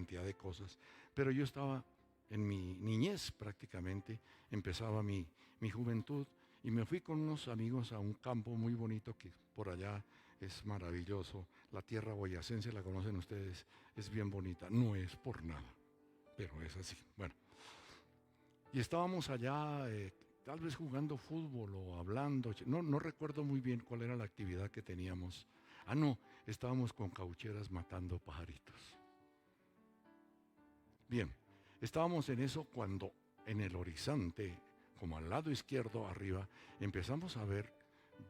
cantidad de cosas, pero yo estaba en mi niñez prácticamente, empezaba mi juventud y me fui con unos amigos a un campo muy bonito que por allá es maravilloso. La tierra boyacense, la conocen ustedes, es bien bonita, no es por nada, pero es así. Bueno, y estábamos allá, tal vez jugando fútbol o hablando, no recuerdo muy bien cuál era la actividad que teníamos. Ah, no, estábamos con caucheras matando pajaritos. Bien, estábamos en eso cuando en el horizonte, como al lado izquierdo arriba, empezamos a ver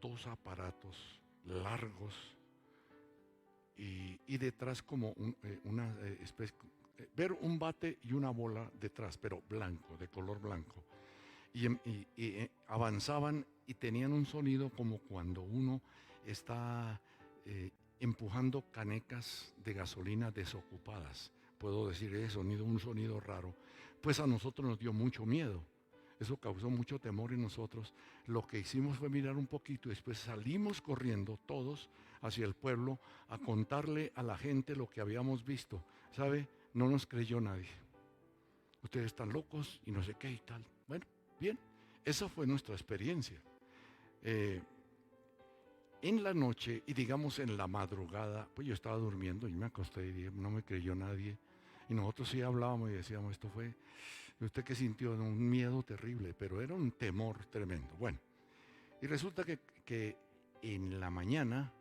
dos aparatos largos y detrás como una especie, ver un bate y una bola detrás, pero blanco, de color blanco. Y avanzaban y tenían un sonido como cuando uno está empujando canecas de gasolina desocupadas. Puedo decir ese sonido, un sonido raro. Pues a nosotros nos dio mucho miedo. Eso causó mucho temor en nosotros. Lo que hicimos fue mirar un poquito y después salimos corriendo todos hacia el pueblo a contarle a la gente lo que habíamos visto. ¿Sabe? No nos creyó nadie. Ustedes están locos y no sé qué y tal. Bueno, bien, esa fue nuestra experiencia. Eh, en la noche y digamos en la madrugada, pues yo estaba durmiendo y me acosté y dije, no me creyó nadie. Y nosotros sí hablábamos y decíamos, esto fue, ¿usted qué sintió? Un miedo terrible, pero era un temor tremendo. Bueno, y resulta que en la mañana,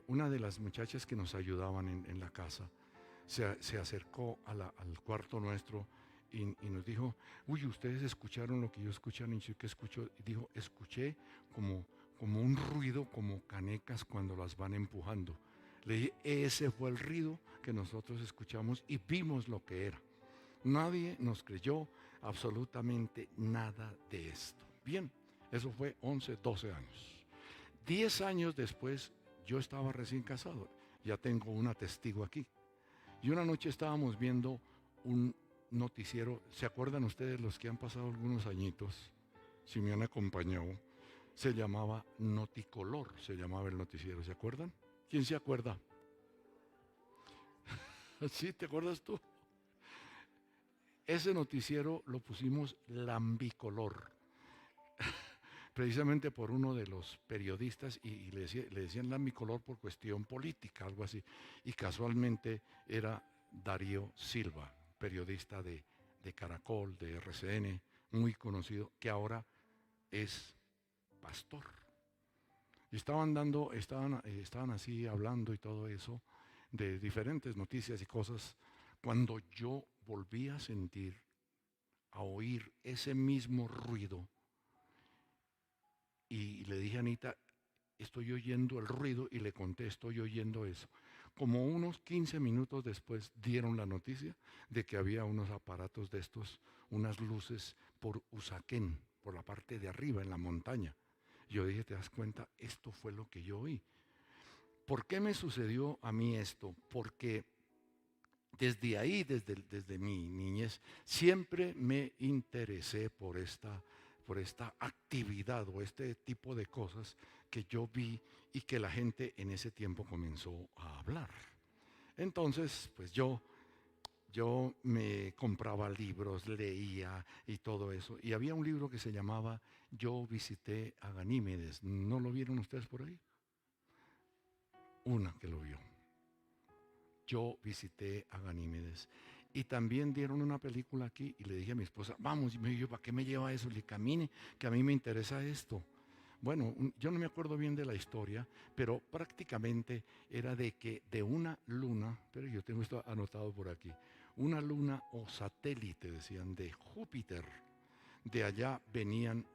una de las muchachas que nos ayudaban en la casa se acercó al cuarto nuestro y nos dijo, uy, ustedes escucharon lo que yo escuché anoche, ¿qué escuchó? Y dijo, escuché como un ruido, como canecas cuando las van empujando. Le dije, ese fue el ruido que nosotros escuchamos y vimos lo que era. Nadie nos creyó absolutamente nada de esto. Bien, eso fue 11, 12 años. 10 años después, yo estaba recién casado. Ya tengo una testigo aquí. Y una noche estábamos viendo un noticiero. ¿Se acuerdan ustedes los que han pasado algunos añitos? Si me han acompañado. Se llamaba Noticolor, se llamaba el noticiero. ¿Se acuerdan? ¿Quién se acuerda? ¿Sí? ¿Te acuerdas tú? Ese noticiero lo pusimos Lambicolor, precisamente por uno de los periodistas y le decían Lambicolor por cuestión política, algo así. Y casualmente era Darío Silva, periodista de Caracol, de RCN, muy conocido, que ahora es pastor. Y estaban así hablando y todo eso, de diferentes noticias y cosas, cuando yo volví a sentir, a oír ese mismo ruido, y le dije a Anita, estoy oyendo el ruido, y le conté, estoy oyendo eso. Como unos 15 minutos después dieron la noticia de que había unos aparatos de estos, unas luces por Usaquén, por la parte de arriba, en la montaña. Yo dije, ¿te das cuenta? Esto fue lo que yo oí. ¿Por qué me sucedió a mí esto? Porque desde ahí, desde mi niñez, siempre me interesé por esta actividad o este tipo de cosas que yo vi y que la gente en ese tiempo comenzó a hablar. Entonces, pues yo me compraba libros, leía y todo eso. Y había un libro que se llamaba Yo visité a Ganímedes. ¿No lo vieron ustedes por ahí? Una que lo vio. Yo visité a Ganímedes. Y también dieron una película aquí y le dije a mi esposa, vamos, y me dijo, ¿para qué me lleva eso? Le dije, camine, que a mí me interesa esto. Bueno, yo no me acuerdo bien de la historia, pero prácticamente era de que de una luna, pero yo tengo esto anotado por aquí, una luna o satélite, decían, de Júpiter, de allá venían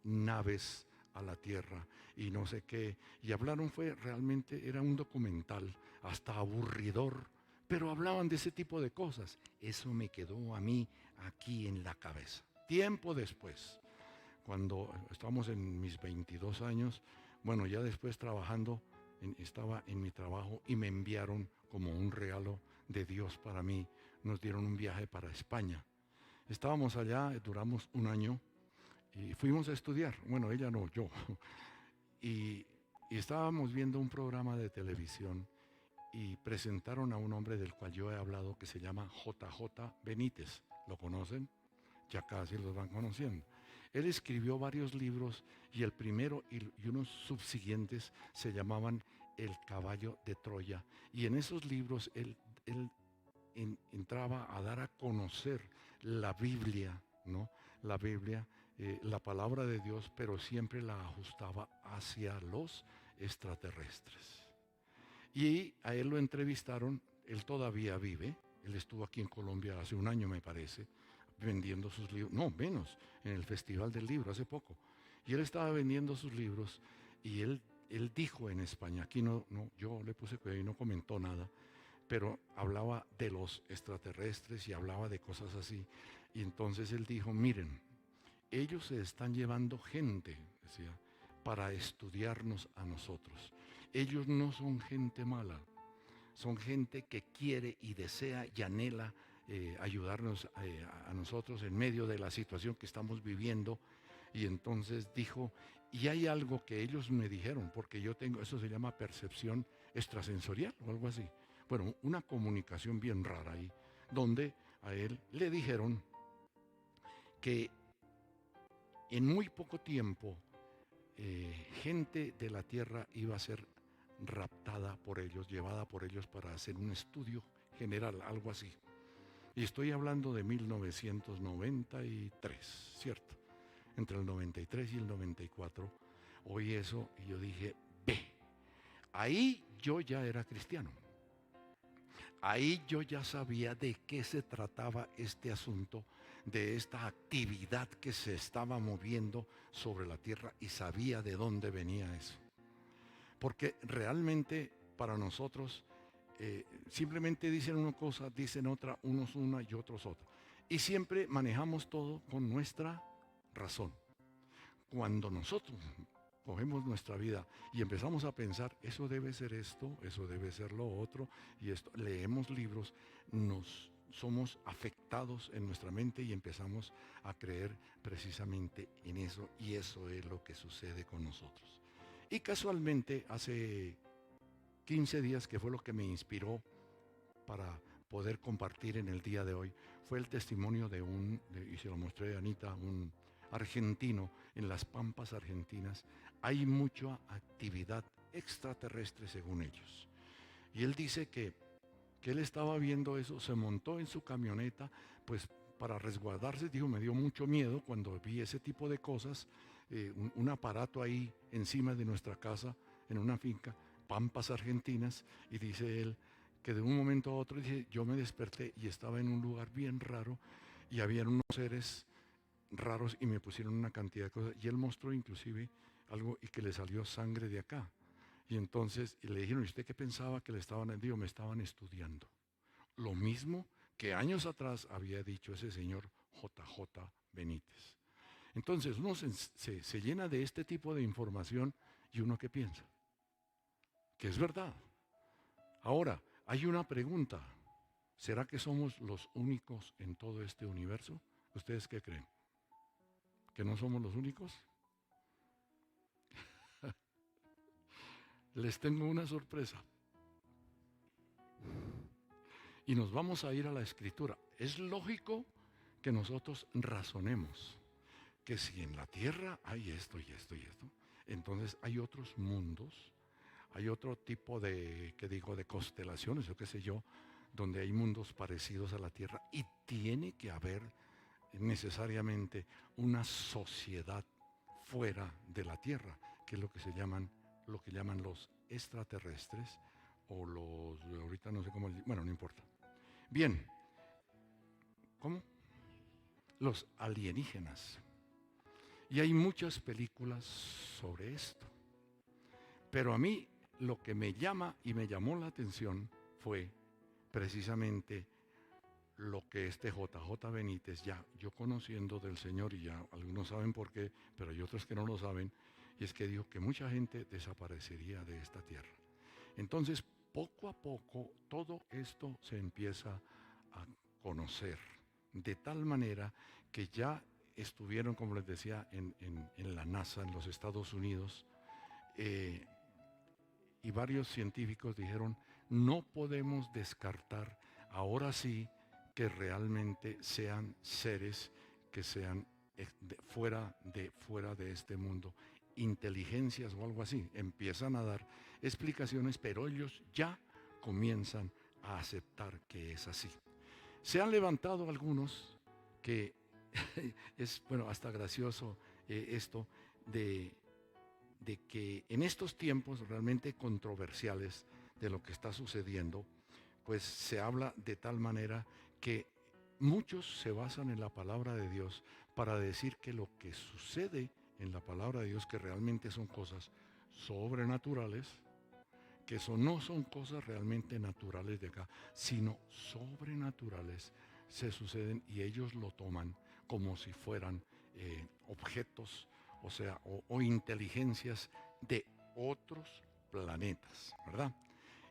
naves a la tierra y no sé qué, y hablaron, realmente era un documental, hasta aburridor, pero hablaban de ese tipo de cosas. Eso me quedó a mí aquí en la cabeza. Tiempo después, cuando estábamos en mis 22 años, bueno, ya después trabajando, estaba en mi trabajo y me enviaron como un regalo de Dios para mí, nos dieron un viaje para España. Estábamos allá, duramos un año y fuimos a estudiar. Bueno, ella no, yo. Y, y estábamos viendo un programa de televisión y presentaron a un hombre del cual yo he hablado que se llama JJ Benítez. ¿Lo conocen? Ya casi los van conociendo. Él escribió varios libros y el primero y unos subsiguientes se llamaban El caballo de Troya. Y en esos libros él entraba a dar a conocer la Biblia, ¿no? La Biblia, la palabra de Dios, pero siempre la ajustaba hacia los extraterrestres. Y a él lo entrevistaron, él todavía vive, él estuvo aquí en Colombia hace un año me parece, vendiendo sus libros, no, menos, en el Festival del Libro, hace poco. Y él estaba vendiendo sus libros y él dijo en España, aquí yo le puse cuidado y no comentó nada, pero hablaba de los extraterrestres y hablaba de cosas así. Y entonces él dijo, miren, ellos se están llevando gente, decía, para estudiarnos a nosotros. Ellos no son gente mala, son gente que quiere y desea y anhela ayudarnos a nosotros en medio de la situación que estamos viviendo. Y entonces dijo, y hay algo que ellos me dijeron, porque yo tengo, eso se llama percepción extrasensorial o algo así. Bueno, una comunicación bien rara ahí, donde a él le dijeron que en muy poco tiempo gente de la tierra iba a ser raptada por ellos, llevada por ellos para hacer un estudio general, algo así. Y estoy hablando de 1993, ¿cierto? Entre el 93 y el 94, oí eso y yo dije, ve, ahí yo ya era cristiano. Ahí yo ya sabía de qué se trataba este asunto, de esta actividad que se estaba moviendo sobre la tierra y sabía de dónde venía eso. Porque realmente para nosotros simplemente dicen una cosa, dicen otra, unos una y otros otra. Y siempre manejamos todo con nuestra razón. Cuando nosotros cogemos nuestra vida y empezamos a pensar, eso debe ser esto, eso debe ser lo otro, y esto, leemos libros, somos afectados en nuestra mente y empezamos a creer precisamente en eso, y eso es lo que sucede con nosotros. Y casualmente hace 15 días, que fue lo que me inspiró para poder compartir en el día de hoy, fue el testimonio y se lo mostré a Anita, un argentino en las pampas argentinas. Hay mucha actividad extraterrestre según ellos. Y él dice que él estaba viendo eso, se montó en su camioneta, pues para resguardarse, dijo, me dio mucho miedo cuando vi ese tipo de cosas, un aparato ahí encima de nuestra casa, en una finca, pampas argentinas, y dice él que de un momento a otro, dice, yo me desperté y estaba en un lugar bien raro, y había unos seres raros y me pusieron una cantidad de cosas, y él mostró inclusive algo y que le salió sangre de acá. Y entonces le dijeron, ¿y usted qué pensaba que le estaban? Digo, me estaban estudiando. Lo mismo que años atrás había dicho ese señor JJ Benítez. Entonces uno se llena de este tipo de información y uno ¿qué piensa? Que es verdad. Ahora, hay una pregunta. ¿Será que somos los únicos en todo este universo? ¿Ustedes qué creen? ¿Que no somos los únicos? Les tengo una sorpresa. Y nos vamos a ir a la Escritura. Es lógico que nosotros razonemos que si en la tierra hay esto y esto y esto, entonces hay otros mundos, hay otro tipo de constelaciones o qué sé yo, donde hay mundos parecidos a la tierra y tiene que haber necesariamente una sociedad fuera de la tierra, que es lo que llaman los extraterrestres o ahorita no sé cómo, bueno, no importa. Bien, ¿cómo? Los alienígenas. Y hay muchas películas sobre esto. Pero a mí lo que me llama y me llamó la atención fue precisamente lo que este JJ Benítez, ya yo conociendo del Señor, y ya algunos saben por qué, pero hay otros que no lo saben, y es que dijo que mucha gente desaparecería de esta tierra. Entonces, poco a poco, todo esto se empieza a conocer, de tal manera que ya estuvieron, como les decía, en la NASA, en los Estados Unidos, y varios científicos dijeron, no podemos descartar ahora sí que realmente sean seres que sean fuera de este mundo, inteligencias o algo así. Empiezan a dar explicaciones, pero ellos ya comienzan a aceptar que es así. Se han levantado algunos que es, bueno, hasta gracioso esto de que en estos tiempos realmente controversiales de lo que está sucediendo, pues se habla de tal manera que muchos se basan en la palabra de Dios para decir que lo que sucede en la palabra de Dios, que realmente son cosas sobrenaturales, que eso no son cosas realmente naturales de acá, sino sobrenaturales, se suceden y ellos lo toman como si fueran objetos, o sea, o inteligencias de otros planetas, ¿verdad?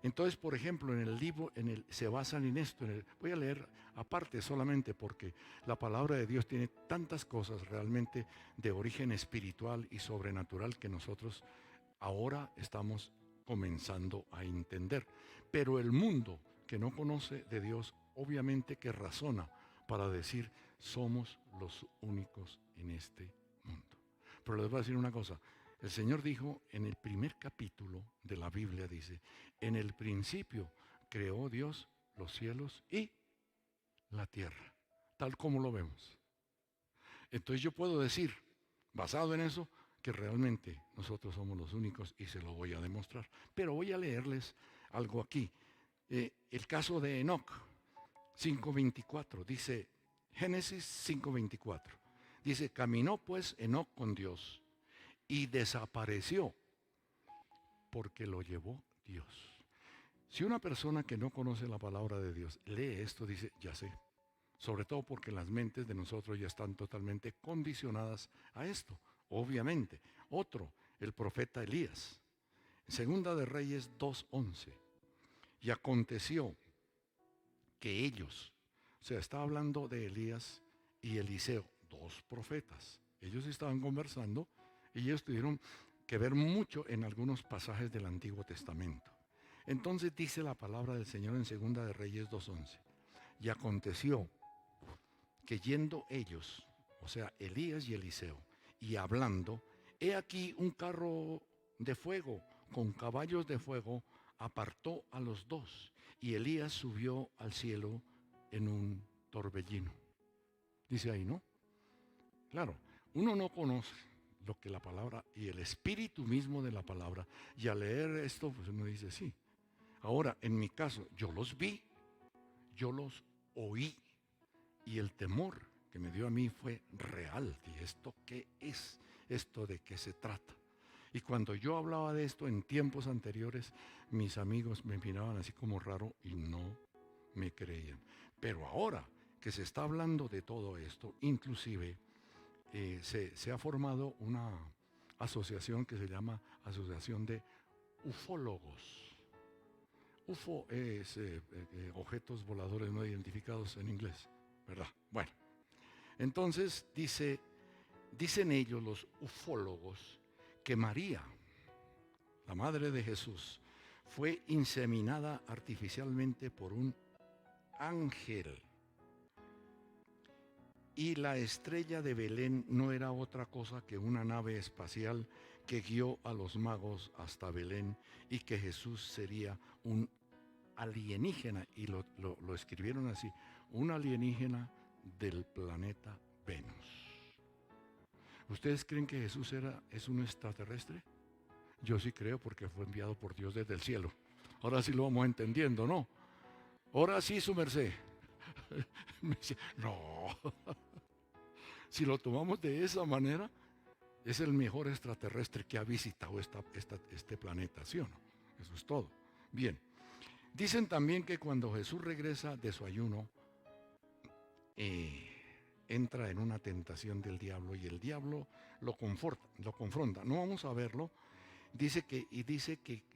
Entonces, por ejemplo, en el libro, se basan en esto. Voy a leer aparte solamente porque la palabra de Dios tiene tantas cosas realmente de origen espiritual y sobrenatural que nosotros ahora estamos comenzando a entender. Pero el mundo que no conoce de Dios, obviamente que razona para decir, somos los únicos en este mundo. Pero les voy a decir una cosa. El Señor dijo en el primer capítulo de la Biblia, dice, en el principio creó Dios los cielos y la tierra, tal como lo vemos. Entonces yo puedo decir, basado en eso, que realmente nosotros somos los únicos y se lo voy a demostrar. Pero voy a leerles algo aquí. El caso de Enoc, 5:24, dice, Génesis 5:24, dice, caminó pues Enoc con Dios y desapareció porque lo llevó Dios. Si una persona que no conoce la palabra de Dios lee esto, dice, ya sé. Sobre todo porque las mentes de nosotros ya están totalmente condicionadas a esto, obviamente. Otro, el profeta Elías. Segunda de Reyes 2:11. Y aconteció que ellos, o sea, está hablando de Elías y Eliseo, dos profetas. Ellos estaban conversando y ellos tuvieron que ver mucho en algunos pasajes del Antiguo Testamento. Entonces dice la palabra del Señor en Segunda de Reyes 2:11. Y aconteció que yendo ellos, o sea, Elías y Eliseo, y hablando, he aquí un carro de fuego con caballos de fuego apartó a los dos, y Elías subió al cielo en un torbellino. Dice ahí, ¿no? Claro, uno no conoce lo que la palabra y el espíritu mismo de la palabra, y al leer esto, pues uno dice, sí. Ahora, en mi caso, yo los vi, yo los oí, y el temor que me dio a mí fue real. Dije, ¿esto qué es? ¿Esto de qué se trata? Y cuando yo hablaba de esto en tiempos anteriores, mis amigos me miraban así como raro y no me creían. Pero ahora que se está hablando de todo esto, inclusive se ha formado una asociación que se llama Asociación de Ufólogos. UFO es objetos voladores no identificados en inglés, ¿verdad? Bueno, entonces dicen ellos, los ufólogos, que María, la madre de Jesús, fue inseminada artificialmente por un ángel. Y la estrella de Belén no era otra cosa que una nave espacial que guió a los magos hasta Belén, y que Jesús sería un alienígena, y lo escribieron así, un alienígena del planeta Venus. ¿Ustedes creen que Jesús es un extraterrestre? Yo sí creo, porque fue enviado por Dios desde el cielo. Ahora sí lo vamos entendiendo, ¿no? Ahora sí, su merced. No. Si lo tomamos de esa manera, es el mejor extraterrestre que ha visitado este planeta, ¿sí o no? Eso es todo. Bien. Dicen también que cuando Jesús regresa de su ayuno, entra en una tentación del diablo, y el diablo lo confronta. No vamos a verlo. Dice que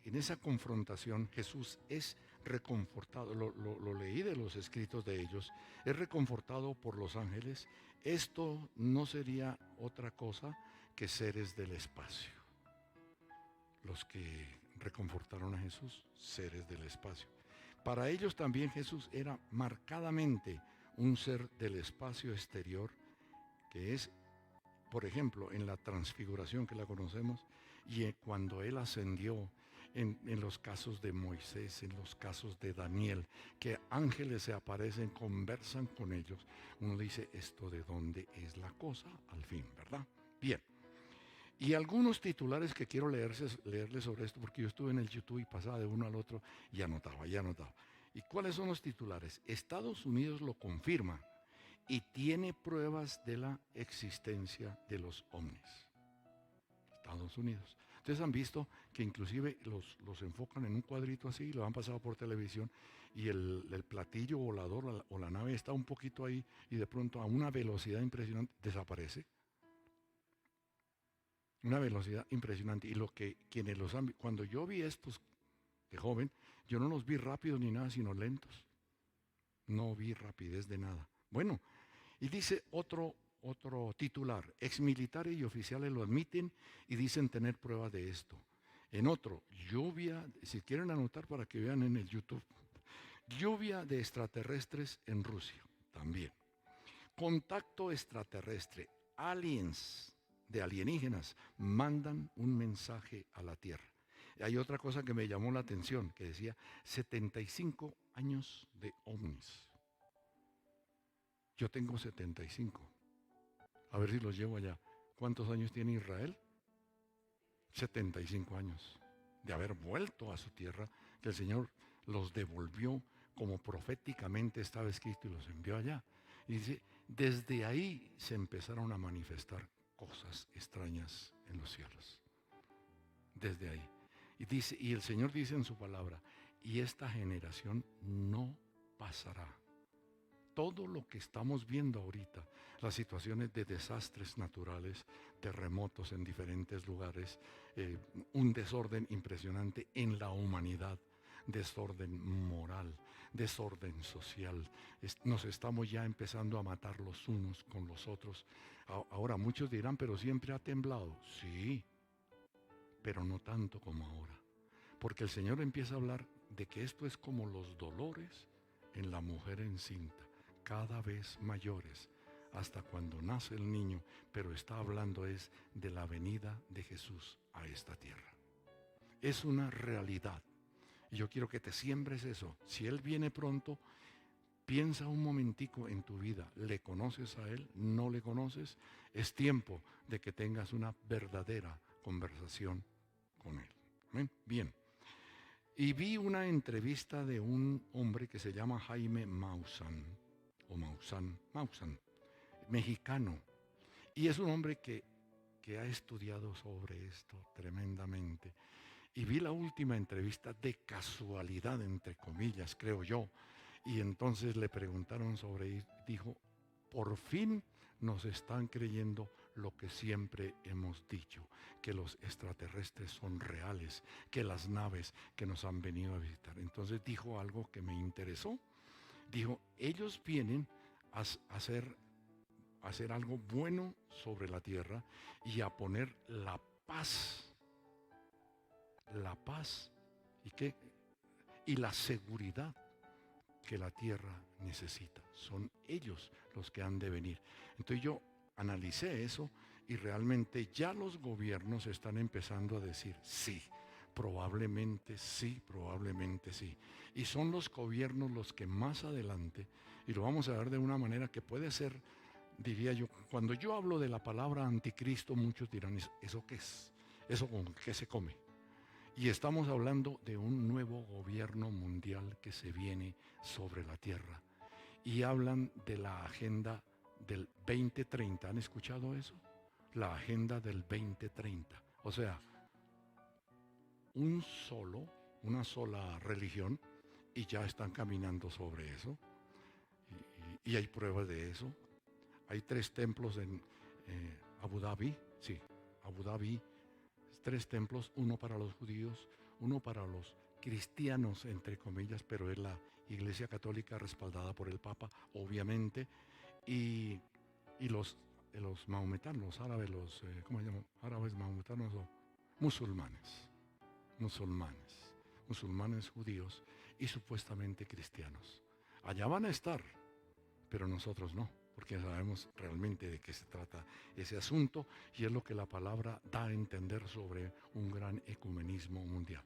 en esa confrontación Jesús es reconfortado. Lo leí de los escritos de ellos. Es reconfortado por los ángeles. Esto no sería otra cosa que seres del espacio, los que reconfortaron a Jesús, seres del espacio. Para ellos también Jesús era marcadamente un ser del espacio exterior, que es, por ejemplo, en la transfiguración que la conocemos, y cuando Él ascendió, en los casos de Moisés, en los casos de Daniel, que ángeles se aparecen, conversan con ellos. Uno dice, ¿esto de dónde es la cosa? Al fin, ¿verdad? Bien. Y algunos titulares que quiero leerles sobre esto, porque yo estuve en el YouTube y pasaba de uno al otro y anotaba, y anotaba. ¿Y cuáles son los titulares? Estados Unidos lo confirma y tiene pruebas de la existencia de los ovnis. Estados Unidos. Ustedes han visto que inclusive los enfocan en un cuadrito así, lo han pasado por televisión y el platillo volador o la nave está un poquito ahí y de pronto a una velocidad impresionante desaparece. Una velocidad impresionante. Y lo que quienes los han visto, cuando yo vi estos de joven, yo no los vi rápidos ni nada, sino lentos. No vi rapidez de nada. Bueno, y dice otro titular, exmilitares y oficiales lo admiten y dicen tener pruebas de esto. En otro, lluvia, si quieren anotar para que vean en el YouTube, lluvia de extraterrestres en Rusia, también. Contacto extraterrestre, aliens, de alienígenas, mandan un mensaje a la Tierra. Hay otra cosa que me llamó la atención, que decía 75 años de ovnis. Yo tengo 75. A ver si los llevo allá. ¿Cuántos años tiene Israel? 75 años de haber vuelto a su tierra, que el Señor los devolvió como proféticamente estaba escrito y los envió allá. Y dice, desde ahí se empezaron a manifestar cosas extrañas en los cielos. Desde ahí. Y dice, y el Señor dice en su palabra, y esta generación no pasará. Todo lo que estamos viendo ahorita, las situaciones de desastres naturales, terremotos en diferentes lugares, un desorden impresionante en la humanidad, desorden moral, desorden social. Nos estamos ya empezando a matar los unos con los otros. Ahora muchos dirán, pero siempre ha temblado. Sí, pero no tanto como ahora. Porque el Señor empieza a hablar de que esto es como los dolores en la mujer encinta, cada vez mayores, hasta cuando nace el niño, pero está hablando es de la venida de Jesús a esta tierra. Es una realidad. Y yo quiero que te siembres eso. Si Él viene pronto, piensa un momentico en tu vida. ¿Le conoces a Él? ¿No le conoces? Es tiempo de que tengas una verdadera conversación con Él. ¿Ven? Bien. Y vi una entrevista de un hombre que se llama Jaime Maussan, o Maussan, mexicano. Y es un hombre que ha estudiado sobre esto tremendamente. Y vi la última entrevista de casualidad, entre comillas, creo yo. Y entonces le preguntaron sobre y dijo, por fin nos están creyendo lo que siempre hemos dicho, que los extraterrestres son reales, que las naves que nos han venido a visitar. Entonces dijo algo que me interesó. Dijo, ellos vienen a hacer algo bueno sobre la tierra y a poner la paz y la seguridad que la tierra necesita. Son ellos los que han de venir. Entonces yo analicé eso y realmente ya los gobiernos están empezando a decir sí, probablemente sí, probablemente sí. Y son los gobiernos los que más adelante, y lo vamos a ver de una manera que puede ser, diría yo, cuando yo hablo de la palabra anticristo, muchos dirán, ¿eso qué es? ¿Eso con qué se come? Y estamos hablando de un nuevo gobierno mundial que se viene sobre la tierra. Y hablan de la agenda del 2030. ¿Han escuchado eso? La agenda del 2030. O sea, una sola religión y ya están caminando sobre eso. Y hay pruebas de eso. Hay 3 templos en Abu Dhabi. Sí, Abu Dhabi. 3 templos, uno para los judíos, uno para los cristianos, entre comillas, pero es la Iglesia Católica respaldada por el Papa, obviamente, y los maometanos, los árabes, ¿cómo se llaman? Árabes maometanos o musulmanes. musulmanes judíos y supuestamente cristianos. Allá van a estar, pero nosotros no, porque sabemos realmente de qué se trata ese asunto y es lo que la palabra da a entender sobre un gran ecumenismo mundial.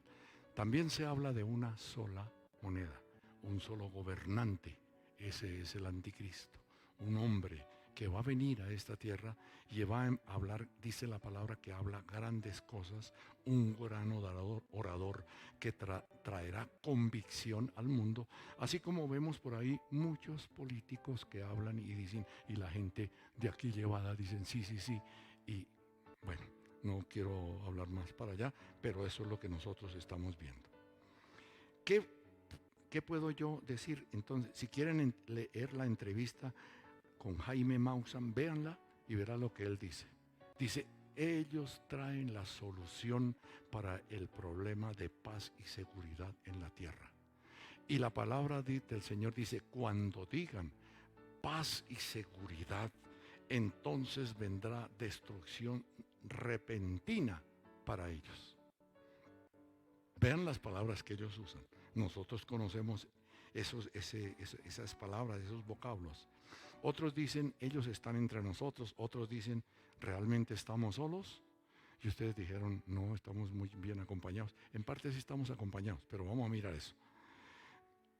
También se habla de una sola moneda, un solo gobernante. Ese es el anticristo, un hombre que va a venir a esta tierra y va a hablar, dice la palabra, que habla grandes cosas, un gran orador que traerá convicción al mundo, así como vemos por ahí muchos políticos que hablan y dicen, y la gente de aquí llevada dicen sí, sí, sí, y bueno, no quiero hablar más para allá, pero eso es lo que nosotros estamos viendo. ¿Qué puedo yo decir? Entonces, si quieren leer la entrevista con Jaime Maussan, véanla y verán lo que él dice. Dice, ellos traen la solución para el problema de paz y seguridad en la tierra. Y la palabra del Señor dice, cuando digan paz y seguridad, entonces vendrá destrucción repentina para ellos. Vean las palabras que ellos usan. Nosotros conocemos esas palabras, esos vocablos. Otros dicen, ellos están entre nosotros. Otros dicen, ¿realmente estamos solos? Y ustedes dijeron, no, estamos muy bien acompañados. En parte sí estamos acompañados, pero vamos a mirar eso.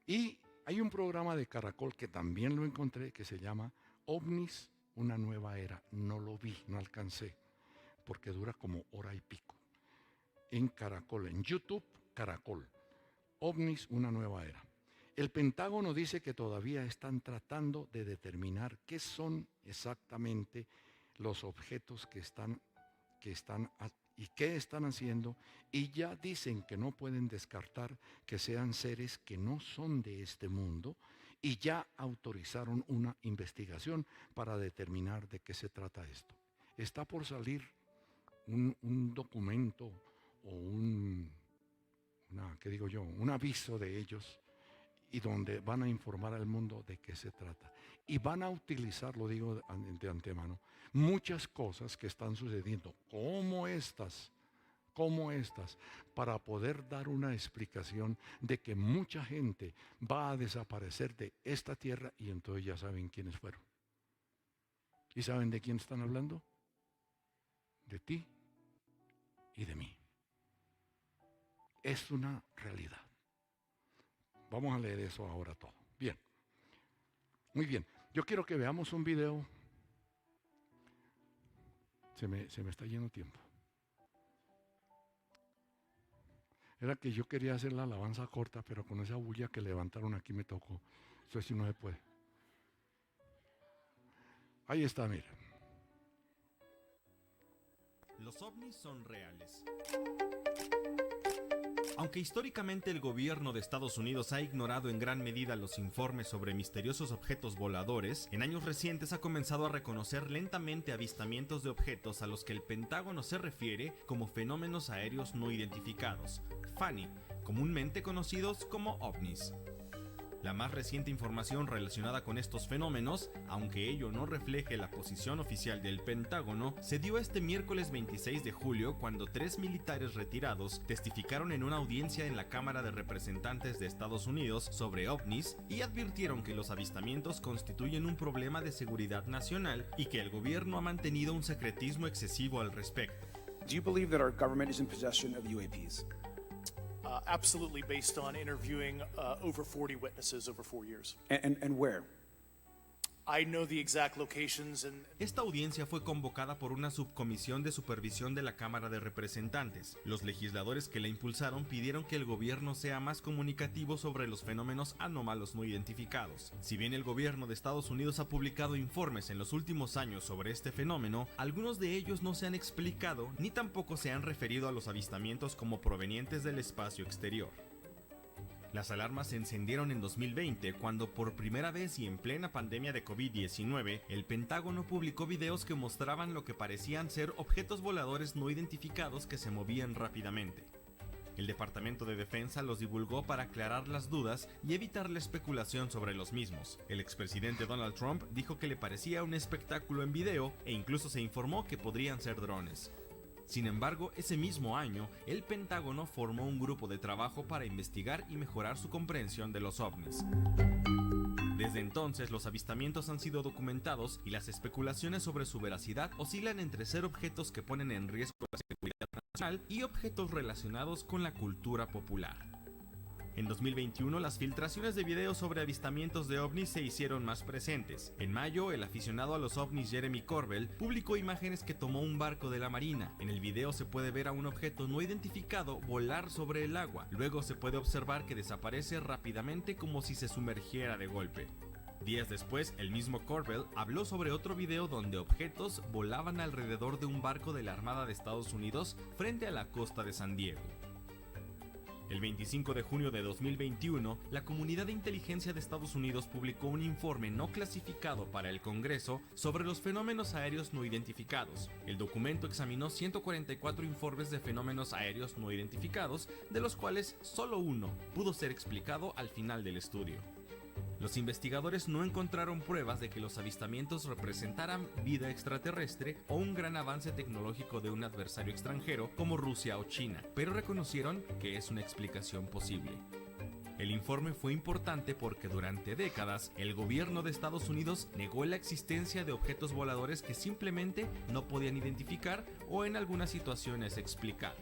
Y hay un programa de Caracol que también lo encontré, que se llama OVNIS, una nueva era. No lo vi, no alcancé, porque dura como hora y pico. En Caracol, en YouTube, Caracol. OVNIS, una nueva era. El Pentágono dice que todavía están tratando de determinar qué son exactamente los objetos que están y qué están haciendo, y ya dicen que no pueden descartar que sean seres que no son de este mundo, y ya autorizaron una investigación para determinar de qué se trata esto. Está por salir un documento o un aviso de ellos, y donde van a informar al mundo de qué se trata. Y van a utilizar, lo digo de antemano, muchas cosas que están sucediendo, como estas, para poder dar una explicación de que mucha gente va a desaparecer de esta tierra, y entonces ya saben quiénes fueron. ¿Y saben de quién están hablando? De ti y de mí. Es una realidad. Vamos a leer eso ahora todo. Bien. Muy bien. Yo quiero que veamos un video. Se me está yendo tiempo. Era que yo quería hacer la alabanza corta, pero con esa bulla que levantaron aquí me tocó. Eso sí no se puede. Ahí está, mira. Los ovnis son reales. Aunque históricamente el gobierno de Estados Unidos ha ignorado en gran medida los informes sobre misteriosos objetos voladores, en años recientes ha comenzado a reconocer lentamente avistamientos de objetos a los que el Pentágono se refiere como fenómenos aéreos no identificados, FANI, comúnmente conocidos como ovnis. La más reciente información relacionada con estos fenómenos, aunque ello no refleje la posición oficial del Pentágono, se dio este miércoles 26 de julio cuando 3 militares retirados testificaron en una audiencia en la Cámara de Representantes de Estados Unidos sobre ovnis y advirtieron que los avistamientos constituyen un problema de seguridad nacional y que el gobierno ha mantenido un secretismo excesivo al respecto. Do you believe that our government is in possession of UAPs? Absolutely, based on interviewing over 40 witnesses over 4 years. And where? I know the exact locations and Esta audiencia fue convocada por una subcomisión de supervisión de la Cámara de Representantes. Los legisladores que la impulsaron pidieron que el gobierno sea más comunicativo sobre los fenómenos anómalos no identificados. Si bien el gobierno de Estados Unidos ha publicado informes en los últimos años sobre este fenómeno, algunos de ellos no se han explicado ni tampoco se han referido a los avistamientos como provenientes del espacio exterior. Las alarmas se encendieron en 2020 cuando por primera vez y en plena pandemia de COVID-19, el Pentágono publicó videos que mostraban lo que parecían ser objetos voladores no identificados que se movían rápidamente. El Departamento de Defensa los divulgó para aclarar las dudas y evitar la especulación sobre los mismos. El expresidente Donald Trump dijo que le parecía un espectáculo en video e incluso se informó que podrían ser drones. Sin embargo, ese mismo año, el Pentágono formó un grupo de trabajo para investigar y mejorar su comprensión de los ovnis. Desde entonces, los avistamientos han sido documentados y las especulaciones sobre su veracidad oscilan entre ser objetos que ponen en riesgo la seguridad nacional y objetos relacionados con la cultura popular. En 2021, las filtraciones de videos sobre avistamientos de ovnis se hicieron más presentes. En mayo, el aficionado a los ovnis Jeremy Corbell publicó imágenes que tomó un barco de la Marina. En el video se puede ver a un objeto no identificado volar sobre el agua. Luego se puede observar que desaparece rápidamente como si se sumergiera de golpe. Días después, el mismo Corbell habló sobre otro video donde objetos volaban alrededor de un barco de la Armada de Estados Unidos frente a la costa de San Diego. El 25 de junio de 2021, la Comunidad de Inteligencia de Estados Unidos publicó un informe no clasificado para el Congreso sobre los fenómenos aéreos no identificados. El documento examinó 144 informes de fenómenos aéreos no identificados, de los cuales solo uno pudo ser explicado al final del estudio. Los investigadores no encontraron pruebas de que los avistamientos representaran vida extraterrestre o un gran avance tecnológico de un adversario extranjero como Rusia o China, pero reconocieron que es una explicación posible. El informe fue importante porque durante décadas el gobierno de Estados Unidos negó la existencia de objetos voladores que simplemente no podían identificar o en algunas situaciones explicar.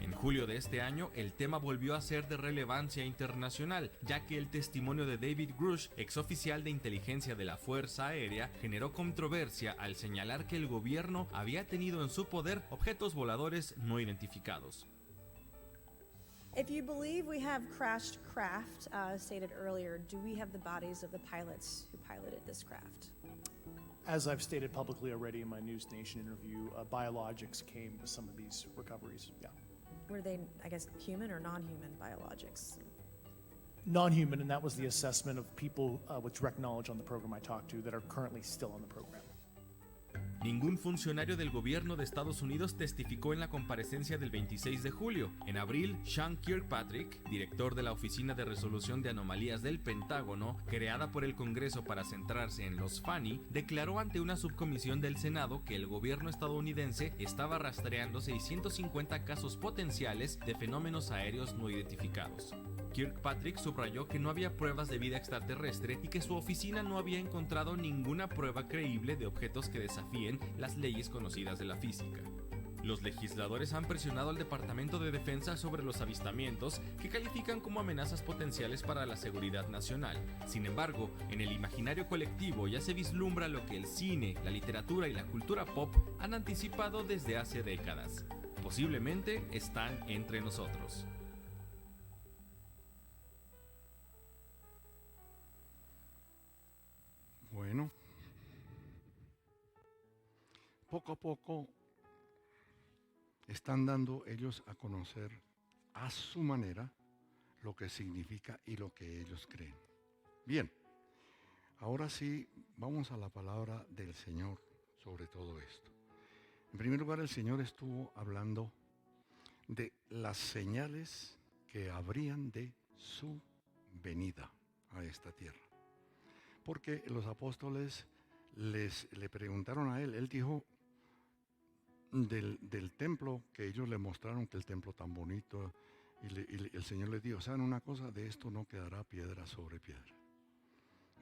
En julio de este año, el tema volvió a ser de relevancia internacional, ya que el testimonio de David Grush, exoficial de inteligencia de la Fuerza Aérea, generó controversia al señalar que el gobierno había tenido en su poder objetos voladores no identificados. If you believe we have crashed craft, stated earlier, do we have the bodies of the pilots who piloted this craft? As I've stated publicly already in my News Nation interview, Biologics came with some of these recoveries. Yeah. Were they, I guess, human or non-human biologics? Non-human, and that was the assessment of people with direct knowledge on the program I talked to that are currently still on the program. Ningún funcionario del gobierno de Estados Unidos testificó en la comparecencia del 26 de julio. En abril, Sean Kirkpatrick, director de la Oficina de Resolución de Anomalías del Pentágono, creada por el Congreso para centrarse en los FANI, declaró ante una subcomisión del Senado que el gobierno estadounidense estaba rastreando 650 casos potenciales de fenómenos aéreos no identificados. Kirkpatrick subrayó que no había pruebas de vida extraterrestre y que su oficina no había encontrado ninguna prueba creíble de objetos que desafíen las leyes conocidas de la física. Los legisladores han presionado al Departamento de Defensa sobre los avistamientos, que califican como amenazas potenciales para la seguridad nacional. Sin embargo, en el imaginario colectivo ya se vislumbra lo que el cine, la literatura y la cultura pop han anticipado desde hace décadas. Posiblemente están entre nosotros. Bueno, poco a poco están dando ellos a conocer a su manera lo que significa y lo que ellos creen. Bien, ahora sí vamos a la palabra del Señor sobre todo esto. En primer lugar, el Señor estuvo hablando de las señales que habrían de su venida a esta tierra. Porque los apóstoles le preguntaron a él dijo del templo que ellos le mostraron, que el templo tan bonito, y el Señor les dijo, ¿saben una cosa? De esto no quedará piedra sobre piedra.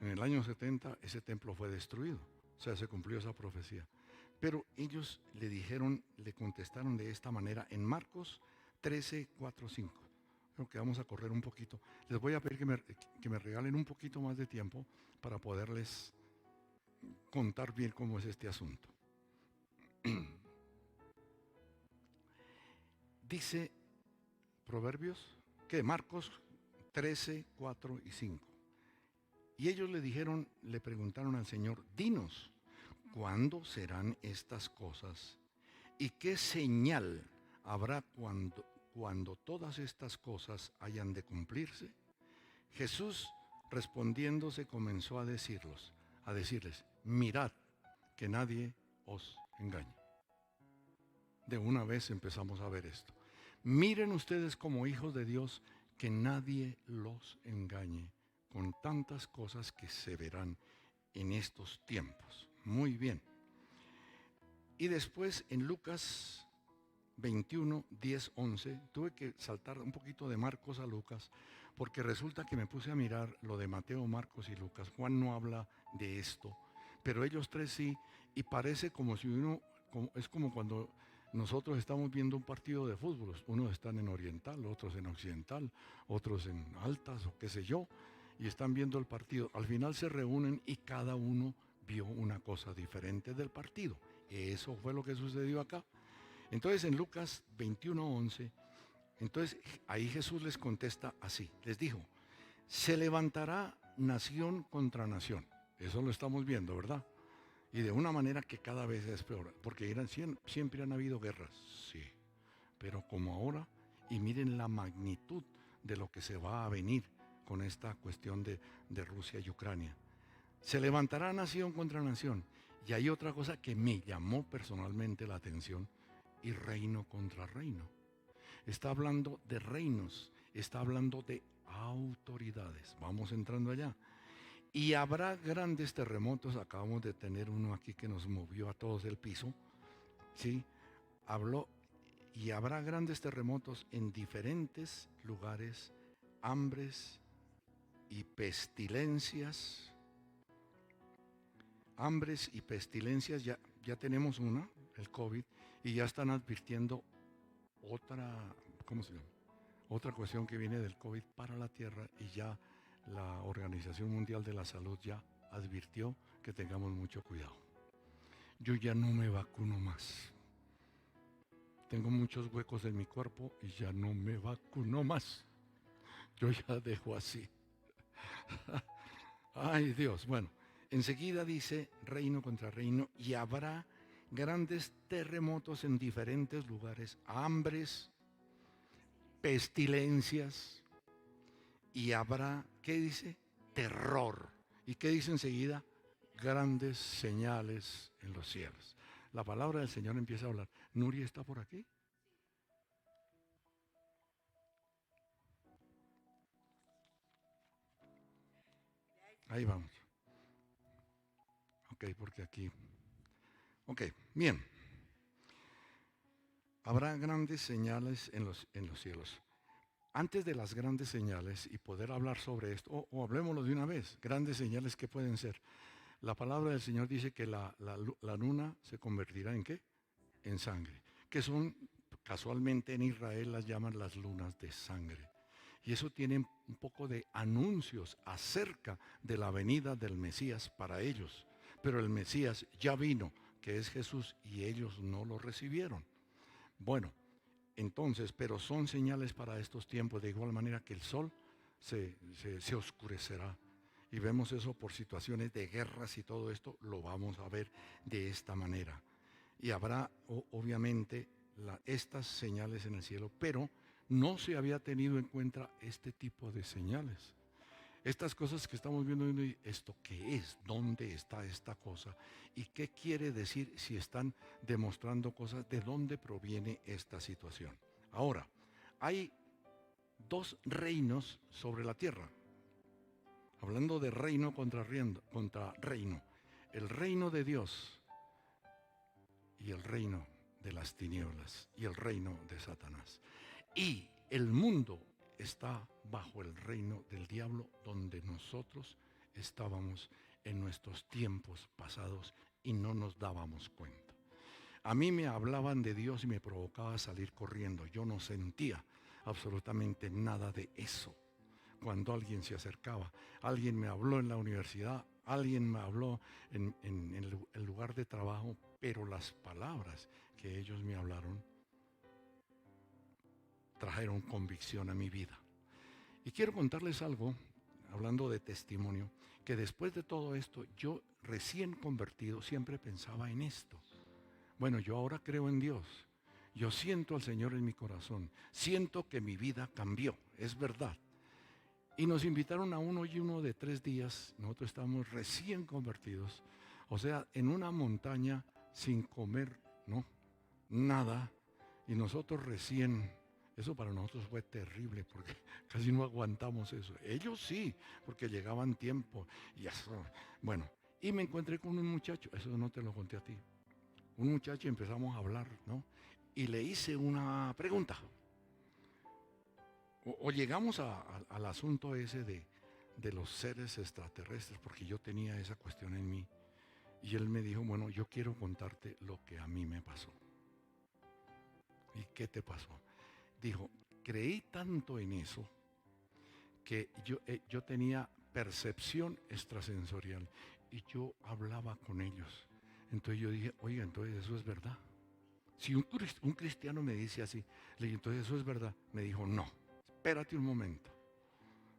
En el año 70 ese templo fue destruido, o sea, se cumplió esa profecía. Pero ellos le contestaron de esta manera en Marcos 13, 4, 5. Creo que vamos a correr un poquito. Les voy a pedir que me regalen un poquito más de tiempo para poderles contar bien cómo es este asunto. Dice Proverbios, que Marcos 13, 4 y 5. Y ellos le preguntaron al Señor, dinos, ¿cuándo serán estas cosas? ¿Y qué señal habrá cuando todas estas cosas hayan de cumplirse? Jesús respondiéndose comenzó a decirles, mirad que nadie os engañe. De una vez empezamos a ver esto. Miren ustedes como hijos de Dios que nadie los engañe con tantas cosas que se verán en estos tiempos. Muy bien. Y después en Lucas 21, 10, 11. Tuve que saltar un poquito de Marcos a Lucas, porque resulta que me puse a mirar lo de Mateo, Marcos y Lucas. Juan no habla de esto, pero ellos tres sí, y parece como si es como cuando nosotros estamos viendo un partido de fútbol. Unos están en oriental, otros en occidental, otros en altas o qué sé yo, y están viendo el partido. Al final se reúnen y cada uno vio una cosa diferente del partido. Eso fue lo que sucedió acá. Entonces en Lucas 21:11, entonces ahí Jesús les contesta así, les dijo, se levantará nación contra nación. Eso lo estamos viendo, ¿verdad? Y de una manera que cada vez es peor, porque siempre han habido guerras, sí, pero como ahora, y miren la magnitud de lo que se va a venir con esta cuestión de Rusia y Ucrania. Se levantará nación contra nación. Y hay otra cosa que me llamó personalmente la atención, y reino contra reino. Está hablando de reinos, está hablando de autoridades. Vamos entrando allá. Y habrá grandes terremotos. Acabamos de tener uno aquí que nos movió a todos del piso. ¿Sí? Habló, y habrá grandes terremotos en diferentes lugares, hambres y pestilencias. Hambres y pestilencias, ya tenemos una, el COVID, y ya están advirtiendo otra, ¿cómo se llama? Otra cuestión que viene del COVID para la tierra, y ya la Organización Mundial de la Salud ya advirtió que tengamos mucho cuidado. Yo ya no me vacuno más. Tengo muchos huecos en mi cuerpo y ya no me vacuno más. Yo ya dejo así. Ay, Dios. Bueno, enseguida dice reino contra reino, y habrá grandes terremotos en diferentes lugares, hambres, pestilencias, y habrá, ¿qué dice? Terror. ¿Y qué dice enseguida? Grandes señales en los cielos. La palabra del Señor empieza a hablar. ¿Nuria está por aquí? Ahí vamos. Ok, porque aquí. Ok, bien. Habrá grandes señales en los cielos. Antes de las grandes señales y poder hablar sobre esto, o hablemoslo de una vez, grandes señales, ¿qué pueden ser? La palabra del Señor dice que la luna se convertirá ¿en qué? En sangre, que son, casualmente en Israel las llaman las lunas de sangre. Y eso tiene un poco de anuncios acerca de la venida del Mesías para ellos. Pero el Mesías ya vino, que es Jesús, y ellos no lo recibieron. Bueno, entonces, pero son señales para estos tiempos, de igual manera que el sol se oscurecerá. Y vemos eso por situaciones de guerras y todo esto, lo vamos a ver de esta manera. Y habrá, obviamente, estas señales en el cielo, pero no se había tenido en cuenta este tipo de señales. Estas cosas que estamos viendo, ¿esto qué es? ¿Dónde está esta cosa? ¿Y qué quiere decir si están demostrando cosas? ¿De dónde proviene esta situación? Ahora, hay dos reinos sobre la tierra. Hablando de reino contra reino. El reino de Dios y el reino de las tinieblas y el reino de Satanás. Y el mundo está bajo el reino del diablo, donde nosotros estábamos en nuestros tiempos pasados y no nos dábamos cuenta. A mí me hablaban de Dios y me provocaba salir corriendo. Yo no sentía absolutamente nada de eso. Cuando alguien se acercaba, alguien me habló en la universidad, alguien me habló en el lugar de trabajo, pero las palabras que ellos me hablaron trajeron convicción a mi vida. Y quiero contarles algo, hablando de testimonio, que después de todo esto, yo recién convertido siempre pensaba en esto. Bueno, yo ahora creo en Dios. Yo siento al Señor en mi corazón. Siento que mi vida cambió, es verdad. Y nos invitaron a un ayuno de 3 días. Nosotros estábamos recién convertidos. O sea, en una montaña sin comer, ¿no? Nada. Y nosotros recién. Eso para nosotros fue terrible porque casi no aguantamos eso. Ellos sí, porque llegaban tiempo y eso. Bueno, y me encontré con un muchacho, eso no te lo conté a ti. Un muchacho y empezamos a hablar, ¿no? y le hice una pregunta. O llegamos al asunto ese de los seres extraterrestres, porque yo tenía esa cuestión en mí. Y él me dijo, bueno, yo quiero contarte lo que a mí me pasó. ¿Y qué te pasó? Dijo, creí tanto en eso que yo tenía percepción extrasensorial y yo hablaba con ellos. Entonces yo dije, oiga, entonces eso es verdad. Si un cristiano me dice así, le dije, entonces eso es verdad. Me dijo, no, espérate un momento.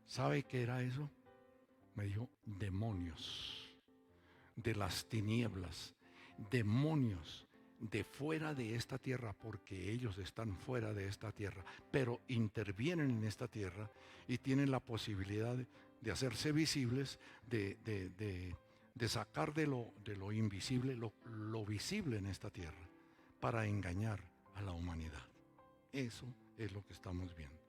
¿Sabe qué era eso? Me dijo, demonios de las tinieblas, demonios de fuera de esta tierra, porque ellos están fuera de esta tierra, pero intervienen en esta tierra y tienen la posibilidad de hacerse visibles, de sacar de lo invisible lo visible en esta tierra, para engañar a la humanidad. Eso es lo que estamos viendo.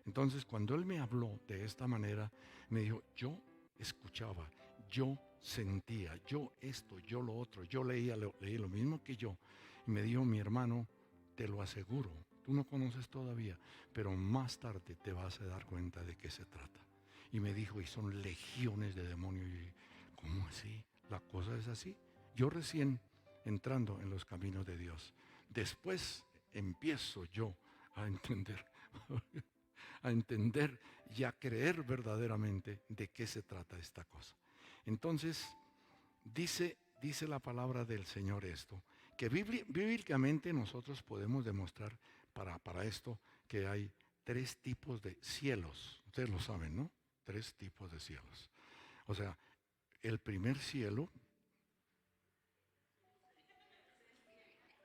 Entonces, cuando él me habló de esta manera, me dijo, yo escuchaba, yo sentía, yo esto, yo lo otro, yo leí lo mismo que yo. Y me dijo, mi hermano, te lo aseguro, tú no conoces todavía, pero más tarde te vas a dar cuenta de qué se trata. Y me dijo, y son legiones de demonios. Y yo dije, ¿cómo así? ¿La cosa es así? Yo recién entrando en los caminos de Dios. Después empiezo yo a entender y a creer verdaderamente de qué se trata esta cosa. Entonces, dice la palabra del Señor esto, que bíblicamente nosotros podemos demostrar para esto que hay 3 tipos de cielos. Ustedes lo saben, ¿no? 3 tipos de cielos. O sea, el primer cielo,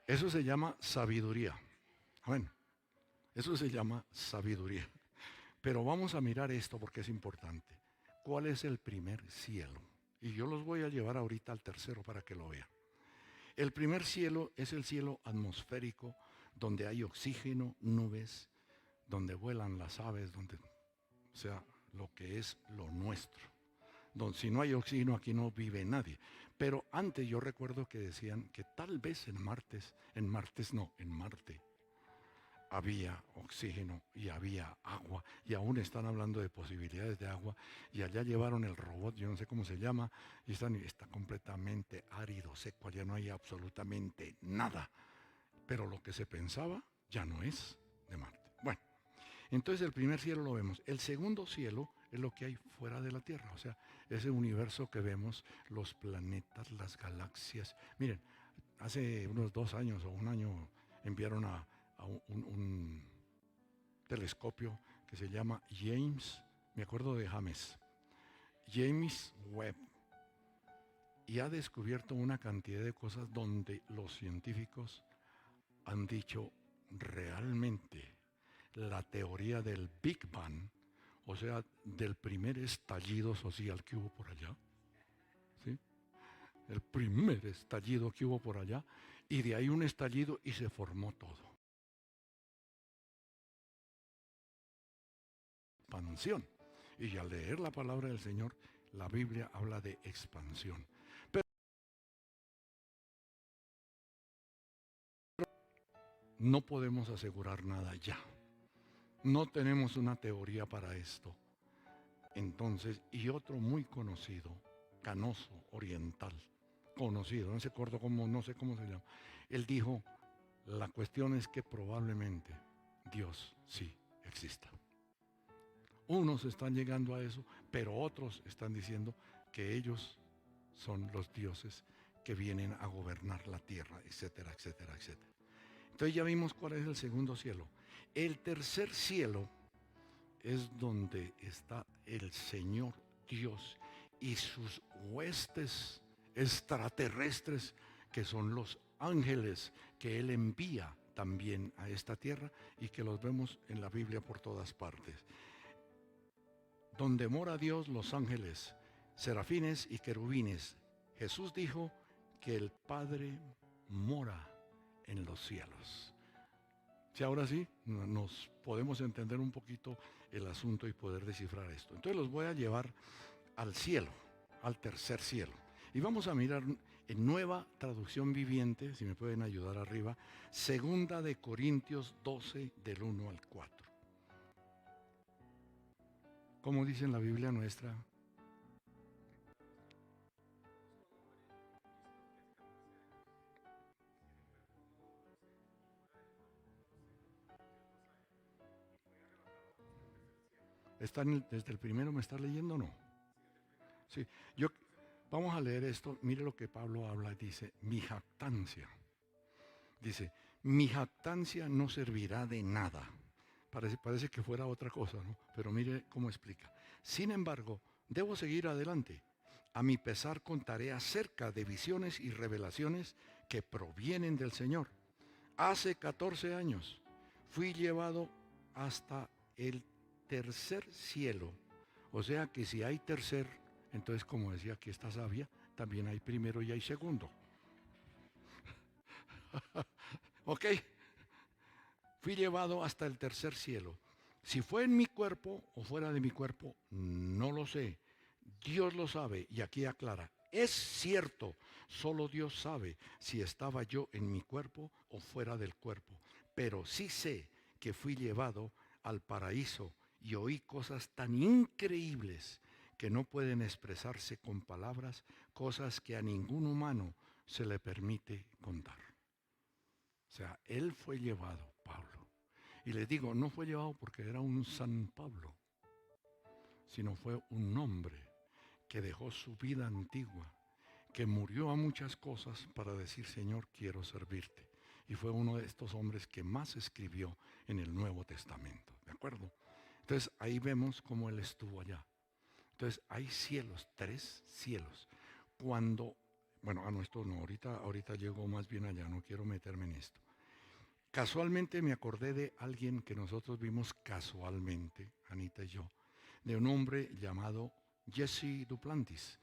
eso se llama sabiduría. Amén. Eso se llama sabiduría. Pero vamos a mirar esto porque es importante. ¿Cuál es el primer cielo? Y yo los voy a llevar ahorita al tercero para que lo vean. El primer cielo es el cielo atmosférico, donde hay oxígeno, nubes, donde vuelan las aves, o sea, lo que es lo nuestro. Donde si no hay oxígeno aquí no vive nadie. Pero antes yo recuerdo que decían que tal vez en Marte había oxígeno y había agua, y aún están hablando de posibilidades de agua, y allá llevaron el robot, yo no sé cómo se llama, y está completamente árido, seco, allá no hay absolutamente nada, pero lo que se pensaba ya no es de Marte. Bueno, entonces el primer cielo lo vemos. El segundo cielo es lo que hay fuera de la Tierra, o sea, ese universo que vemos, los planetas, las galaxias. Miren, hace unos 2 años o 1 año enviaron a un telescopio que se llama James, me acuerdo de James Webb, y ha descubierto una cantidad de cosas donde los científicos han dicho realmente la teoría del Big Bang, o sea, del primer estallido social que hubo por allá, ¿sí? El primer estallido que hubo por allá, y de ahí un estallido y se formó todo. Expansión. Y al leer la palabra del Señor, la Biblia habla de expansión. Pero no podemos asegurar nada ya. No tenemos una teoría para esto. Entonces, y otro muy conocido, Canoso Oriental, conocido, no sé cómo se llama. Él dijo, la cuestión es que probablemente Dios sí exista. Unos están llegando a eso, pero otros están diciendo que ellos son los dioses que vienen a gobernar la tierra, etcétera, etcétera, etcétera. Entonces ya vimos cuál es el segundo cielo. El tercer cielo es donde está el Señor Dios y sus huestes extraterrestres, que son los ángeles que Él envía también a esta tierra y que los vemos en la Biblia por todas partes. Donde mora Dios, los ángeles, serafines y querubines. Jesús dijo que el Padre mora en los cielos. Si ahora sí, nos podemos entender un poquito el asunto y poder descifrar esto. Entonces los voy a llevar al cielo, al tercer cielo. Y vamos a mirar En Nueva Traducción Viviente, si me pueden ayudar arriba, 2 12 del 1 al 4. ¿Cómo dice en la Biblia nuestra? ¿Desde el primero me está leyendo o no? Sí, vamos a leer esto. Mire lo que Pablo habla, dice, mi jactancia. Dice, mi jactancia no servirá de nada. Parece que fuera otra cosa, ¿no? Pero mire cómo explica. Sin embargo, debo seguir adelante. A mi pesar contaré acerca de visiones y revelaciones que provienen del Señor. Hace 14 años fui llevado hasta el tercer cielo. O sea que si hay tercer, entonces como decía aquí esta sabia, también hay primero y hay segundo. ¿Ok? Fui llevado hasta el tercer cielo. Si fue en mi cuerpo o fuera de mi cuerpo, no lo sé. Dios lo sabe y aquí aclara. Es cierto, solo Dios sabe si estaba yo en mi cuerpo o fuera del cuerpo. Pero sí sé que fui llevado al paraíso y oí cosas tan increíbles que no pueden expresarse con palabras, cosas que a ningún humano se le permite contar. O sea, él fue llevado, Pablo. Y les digo, no fue llevado porque era un San Pablo, sino fue un hombre que dejó su vida antigua, que murió a muchas cosas para decir, Señor, quiero servirte. Y fue uno de estos hombres que más escribió en el Nuevo Testamento, ¿de acuerdo? Entonces ahí vemos cómo él estuvo allá. Entonces hay cielos, 3 cielos. Cuando, bueno, a nuestro no, ahorita llego más bien allá, no quiero meterme en esto. Casualmente me acordé de alguien que nosotros vimos casualmente, Anita y yo, de un hombre llamado Jesse Duplantis.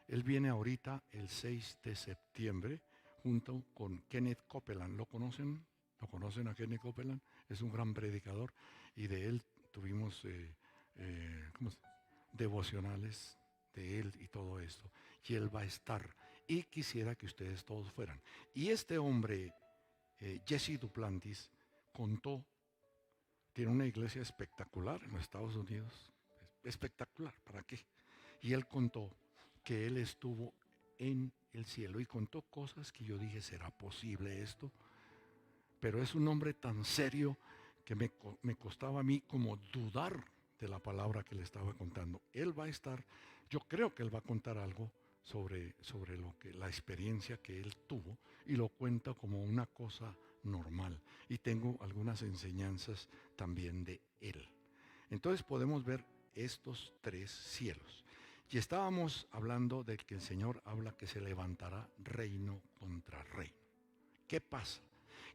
Él viene ahorita el 6 de septiembre junto con Kenneth Copeland. ¿Lo conocen? ¿Lo conocen a Kenneth Copeland? Es un gran predicador y de él tuvimos devocionales de él y todo esto. Y él va a estar. Y quisiera que ustedes todos fueran. Y este hombre, Jesse Duplantis, contó, tiene una iglesia espectacular en los Estados Unidos. Espectacular, ¿para qué? Y él contó que él estuvo en el cielo y contó cosas que yo dije, ¿será posible esto? Pero es un hombre tan serio que me costaba a mí como dudar de la palabra que le estaba contando. Él va a estar, yo creo que él va a contar algo sobre la experiencia que él tuvo y lo cuenta como una cosa normal. Y tengo algunas enseñanzas también de él. Entonces podemos ver estos 3 cielos. Y estábamos hablando de que el Señor habla que se levantará reino contra reino. ¿Qué pasa?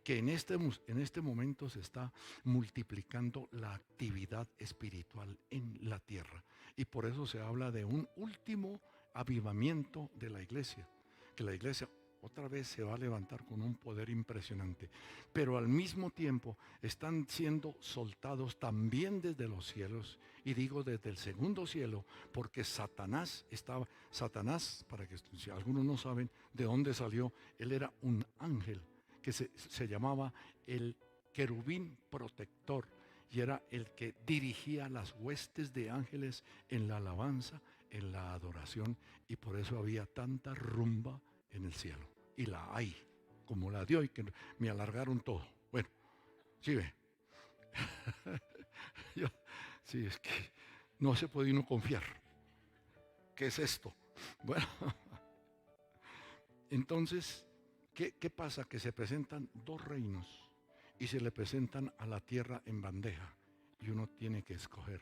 Que en este momento se está multiplicando la actividad espiritual en la tierra. Y por eso se habla de un último avivamiento de la iglesia. Que la iglesia otra vez se va a levantar con un poder impresionante. Pero al mismo tiempo están siendo soltados también desde los cielos. Y digo desde el segundo cielo, porque Satanás, para que si algunos no saben de dónde salió, él era un ángel que se llamaba el querubín protector y era el que dirigía las huestes de ángeles en la alabanza, en la adoración, y por eso había tanta rumba en el cielo. Y la hay, como la de hoy, que me alargaron todo. Bueno, sí ve. Sí, es que no se puede uno confiar. ¿Qué es esto? Bueno, entonces, ¿qué pasa? Que se presentan 2 reinos y se le presentan a la tierra en bandeja y uno tiene que escoger.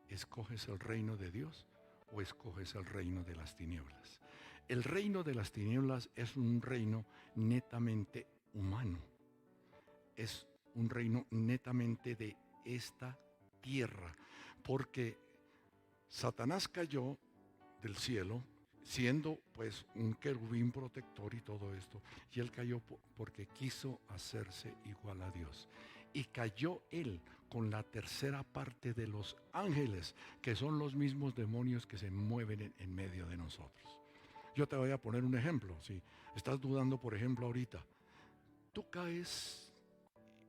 ¿Escoges el reino de Dios o escoges el reino de las tinieblas? El reino de las tinieblas es un reino netamente humano. Es un reino netamente de esta tierra, porque Satanás cayó del cielo siendo pues un querubín protector y todo esto, y él cayó porque quiso hacerse igual a Dios, y cayó él con la tercera parte de los ángeles, que son los mismos demonios que se mueven en medio de nosotros. Yo te voy a poner un ejemplo. Si estás dudando, por ejemplo, ahorita, tú caes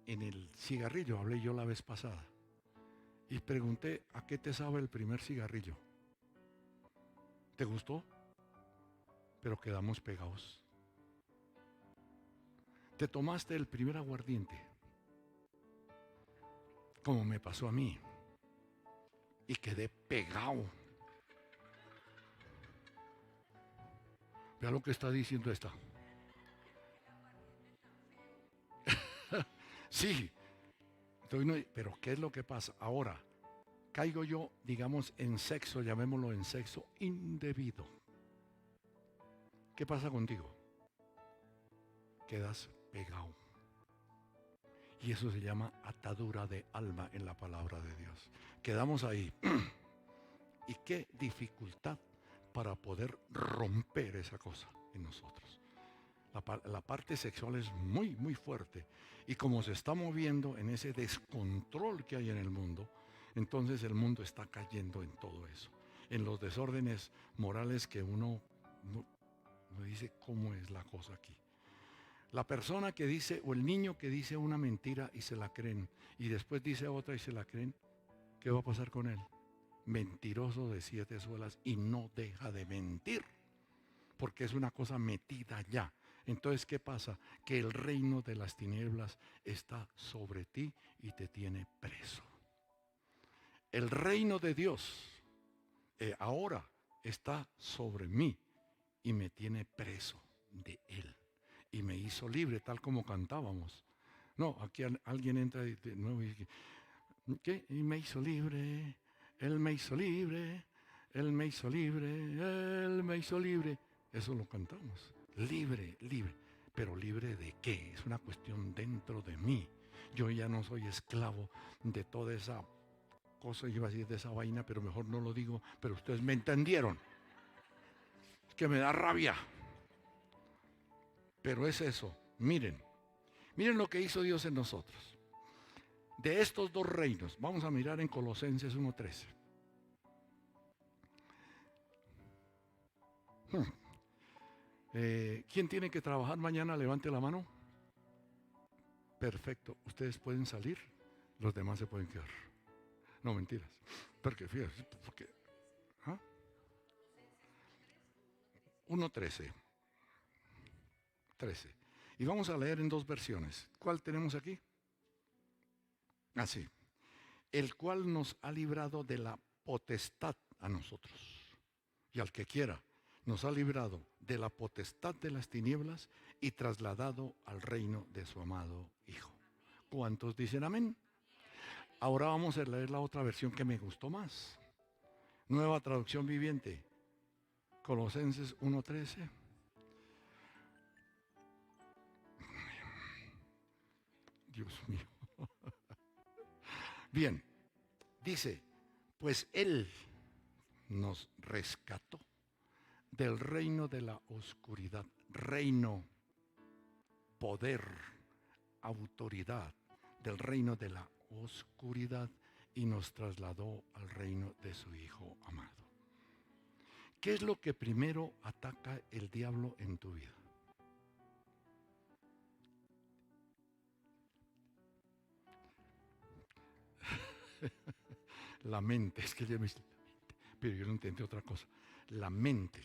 en el cigarrillo, hablé yo la vez pasada, y pregunté, ¿a qué te sabe el primer cigarrillo? ¿Te gustó? Pero quedamos pegados. Te tomaste el primer aguardiente, como me pasó a mí, y quedé pegado. Vea lo que está diciendo esta. Sí, pero ¿qué es lo que pasa? Ahora, caigo yo, digamos, en sexo, llamémoslo en sexo indebido. ¿Qué pasa contigo? Quedas pegado. Y eso se llama atadura de alma en la palabra de Dios. Quedamos ahí. Y qué dificultad para poder romper esa cosa en nosotros. La parte sexual es muy, muy fuerte. Y como se está moviendo en ese descontrol que hay en el mundo, entonces el mundo está cayendo en todo eso. En los desórdenes morales que uno no dice cómo es la cosa aquí. La persona que dice, o el niño que dice una mentira y se la creen, y después dice otra y se la creen, ¿qué va a pasar con él? Mentiroso de 7 suelas y no deja de mentir, porque es una cosa metida ya. Entonces, ¿qué pasa? Que el reino de las tinieblas está sobre ti y te tiene preso. El reino de Dios ahora está sobre mí y me tiene preso de Él. Y me hizo libre, tal como cantábamos. No, aquí alguien entra y de nuevo y ¿qué? Y me hizo libre, Él me hizo libre, Él me hizo libre, Él me hizo libre. Eso lo cantamos. Libre, libre. ¿Pero libre de qué? Es una cuestión dentro de mí. Yo ya no soy esclavo de toda esa cosa, iba a decir de esa vaina, pero mejor no lo digo, pero ustedes me entendieron. Es que me da rabia. Pero es eso. Miren lo que hizo Dios en nosotros. De estos dos reinos, vamos a mirar en Colosenses 1:13. ¿Quién tiene que trabajar mañana? Levante la mano. Perfecto, ustedes pueden salir, los demás se pueden quedar. No, mentiras. Porque fíjate, porque 1:13. 13. Y vamos a leer en dos versiones. ¿Cuál tenemos aquí? Así. El cual nos ha librado de la potestad a nosotros. Y al que quiera, nos ha librado de la potestad de las tinieblas y trasladado al reino de su amado Hijo. ¿Cuántos dicen amén? Ahora vamos a leer la otra versión que me gustó más. Nueva traducción viviente. Colosenses 1:13. Dios mío. Bien, dice, pues Él nos rescató del reino de la oscuridad. Reino, poder, autoridad del reino de la oscuridad y nos trasladó al reino de su Hijo amado. ¿Qué es lo que primero ataca el diablo en tu vida? La mente, es que ella me dice, pero yo no entendí otra cosa. La mente.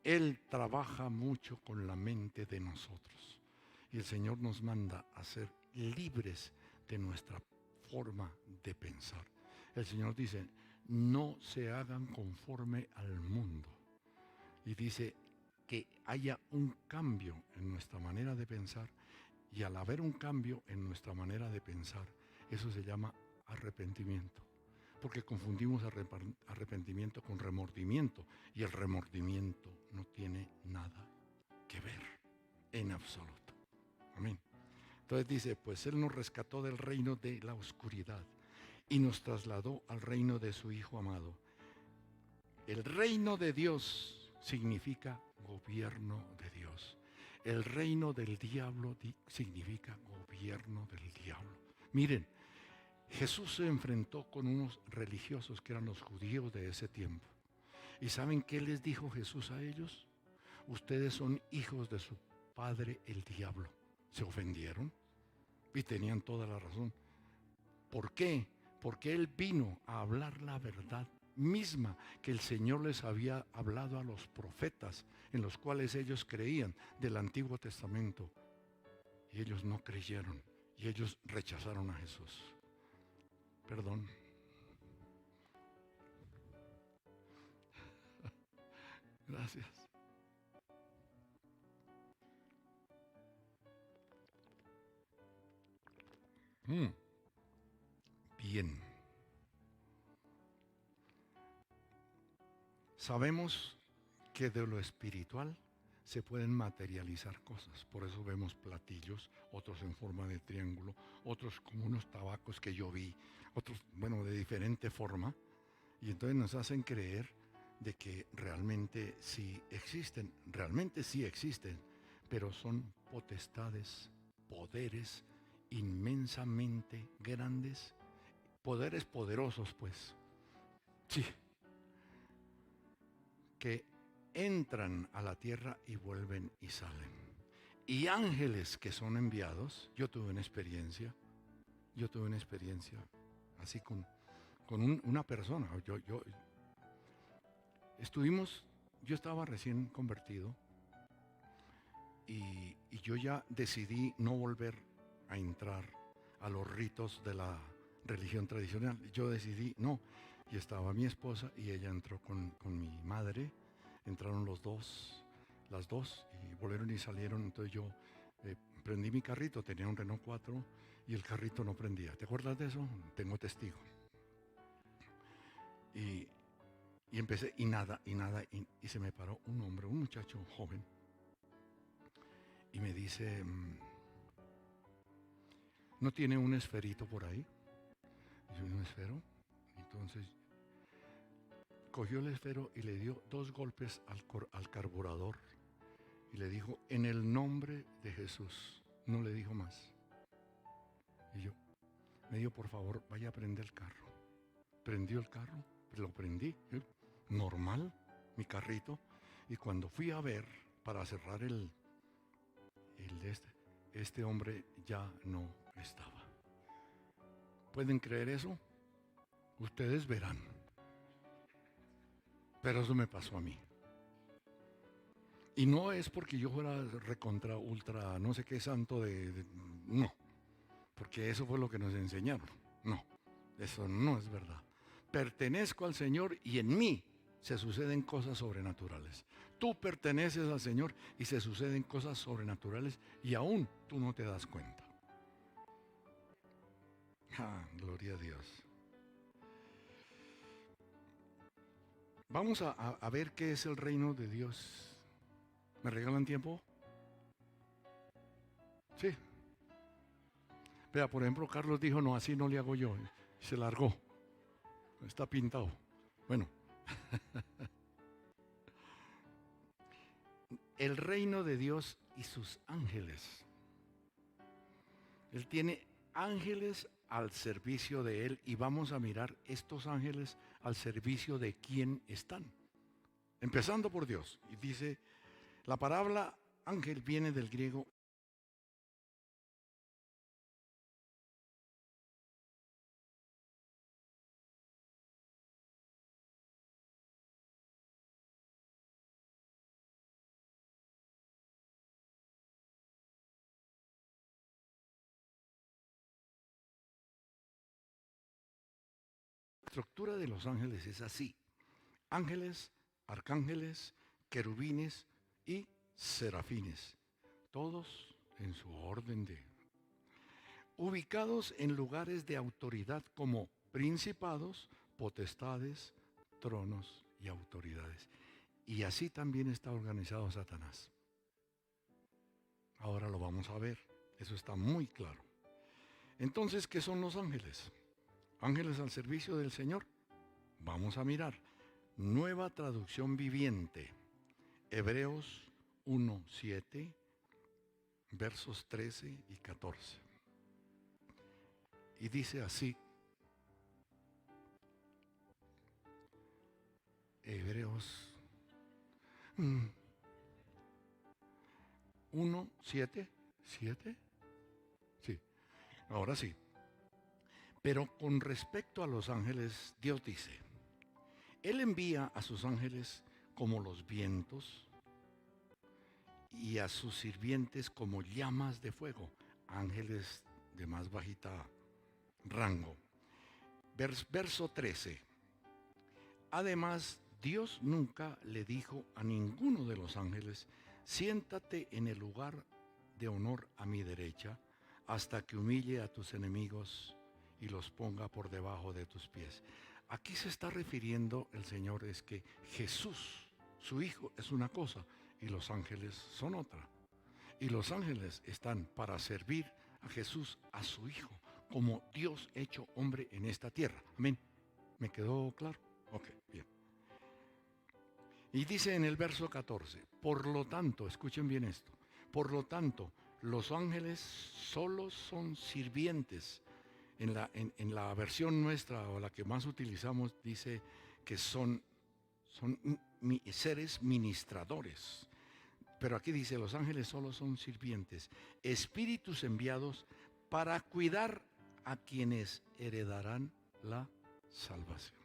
Él trabaja mucho con la mente de nosotros. Y el Señor nos manda a ser libres de nuestra forma de pensar. El Señor dice, no se hagan conforme al mundo. Y dice que haya un cambio en nuestra manera de pensar. Y al haber un cambio en nuestra manera de pensar, eso se llama arrepentimiento. Porque confundimos arrepentimiento con remordimiento. Y el remordimiento no tiene nada que ver en absoluto. Amén. Entonces dice, pues Él nos rescató del reino de la oscuridad y nos trasladó al reino de su Hijo amado. El reino de Dios significa gobierno de Dios. El reino del diablo significa gobierno del diablo. Miren, Jesús se enfrentó con unos religiosos que eran los judíos de ese tiempo. ¿Y saben qué les dijo Jesús a ellos? Ustedes son hijos de su padre el diablo. Se ofendieron y tenían toda la razón. ¿Por qué? Porque Él vino a hablar la verdad misma que el Señor les había hablado a los profetas, en los cuales ellos creían, del Antiguo Testamento. Y ellos no creyeron, y ellos rechazaron a Jesús. Perdón. Gracias. Bien. Sabemos que de lo espiritual se pueden materializar cosas. Por eso vemos platillos, otros en forma de triángulo, otros como unos tabacos que yo vi, otros, bueno, de diferente forma. Y entonces nos hacen creer de que realmente sí existen, pero son potestades, poderes inmensamente grandes, poderes poderosos pues, sí, que entran a la tierra y vuelven y salen. Y ángeles que son enviados, yo tuve una experiencia así con una persona, yo estaba recién convertido y yo ya decidí no volver a entrar a los ritos de la religión tradicional. Yo decidí no, y estaba mi esposa y ella entró con mi madre, entraron las dos y volvieron y salieron. Entonces yo prendí mi carrito, tenía un Renault 4 y el carrito no prendía. ¿Te acuerdas de eso? Tengo testigo. Y empecé y nada, y se me paró un hombre, un muchacho joven, y me dice, ¿no tiene un esferito por ahí? Y yo, ¿un esfero? Entonces cogió el esfero y le dio 2 golpes al carburador y le dijo, en el nombre de Jesús. No le dijo más. Y yo, me dijo, por favor, vaya a prender el carro. Prendió el carro, lo prendí, normal, mi carrito. Y cuando fui a ver, para cerrar este hombre ya no estaba. ¿Pueden creer eso? Ustedes verán. Pero eso me pasó a mí. Y no es porque yo fuera recontra, ultra, no sé qué santo no. Porque eso fue lo que nos enseñaron. No, eso no es verdad. Pertenezco al Señor y en mí se suceden cosas sobrenaturales. Tú perteneces al Señor y se suceden cosas sobrenaturales y aún tú no te das cuenta. Gloria a Dios. Vamos a ver qué es el reino de Dios. ¿Me regalan tiempo? Sí. Vea, por ejemplo, Carlos dijo, no, así no le hago yo. Y se largó. Está pintado. Bueno. El reino de Dios y sus ángeles. Él tiene ángeles al servicio de Él y vamos a mirar estos ángeles al servicio de quién están. Empezando por Dios. Y dice, la palabra ángel viene del griego La estructura de los ángeles es así. Ángeles, arcángeles, querubines y serafines. Todos en su orden ubicados en lugares de autoridad como principados, potestades, tronos y autoridades. Y así también está organizado Satanás. Ahora lo vamos a ver. Eso está muy claro. Entonces, ¿qué son los ángeles? Ángeles al servicio del Señor. Vamos a mirar. Nueva traducción viviente. Hebreos 1:7, versos 13 y 14. Y dice así. Hebreos 1, 7, 7. Sí, ahora sí. Pero con respecto a los ángeles, Dios dice, Él envía a sus ángeles como los vientos y a sus sirvientes como llamas de fuego, ángeles de más bajita rango. Verso 13. Además, Dios nunca le dijo a ninguno de los ángeles, siéntate en el lugar de honor a mi derecha, hasta que humille a tus enemigos y los ponga por debajo de tus pies. Aquí se está refiriendo el Señor es que Jesús, su Hijo, es una cosa y los ángeles son otra. Y los ángeles están para servir a Jesús, a su Hijo, como Dios hecho hombre en esta tierra. Amén. ¿Me quedó claro? Ok, bien. Y dice en el verso 14, por lo tanto, escuchen bien esto, por lo tanto, los ángeles solo son sirvientes. En la versión nuestra o la que más utilizamos dice que son seres ministradores. Pero aquí dice, los ángeles solo son sirvientes, espíritus enviados para cuidar a quienes heredarán la salvación.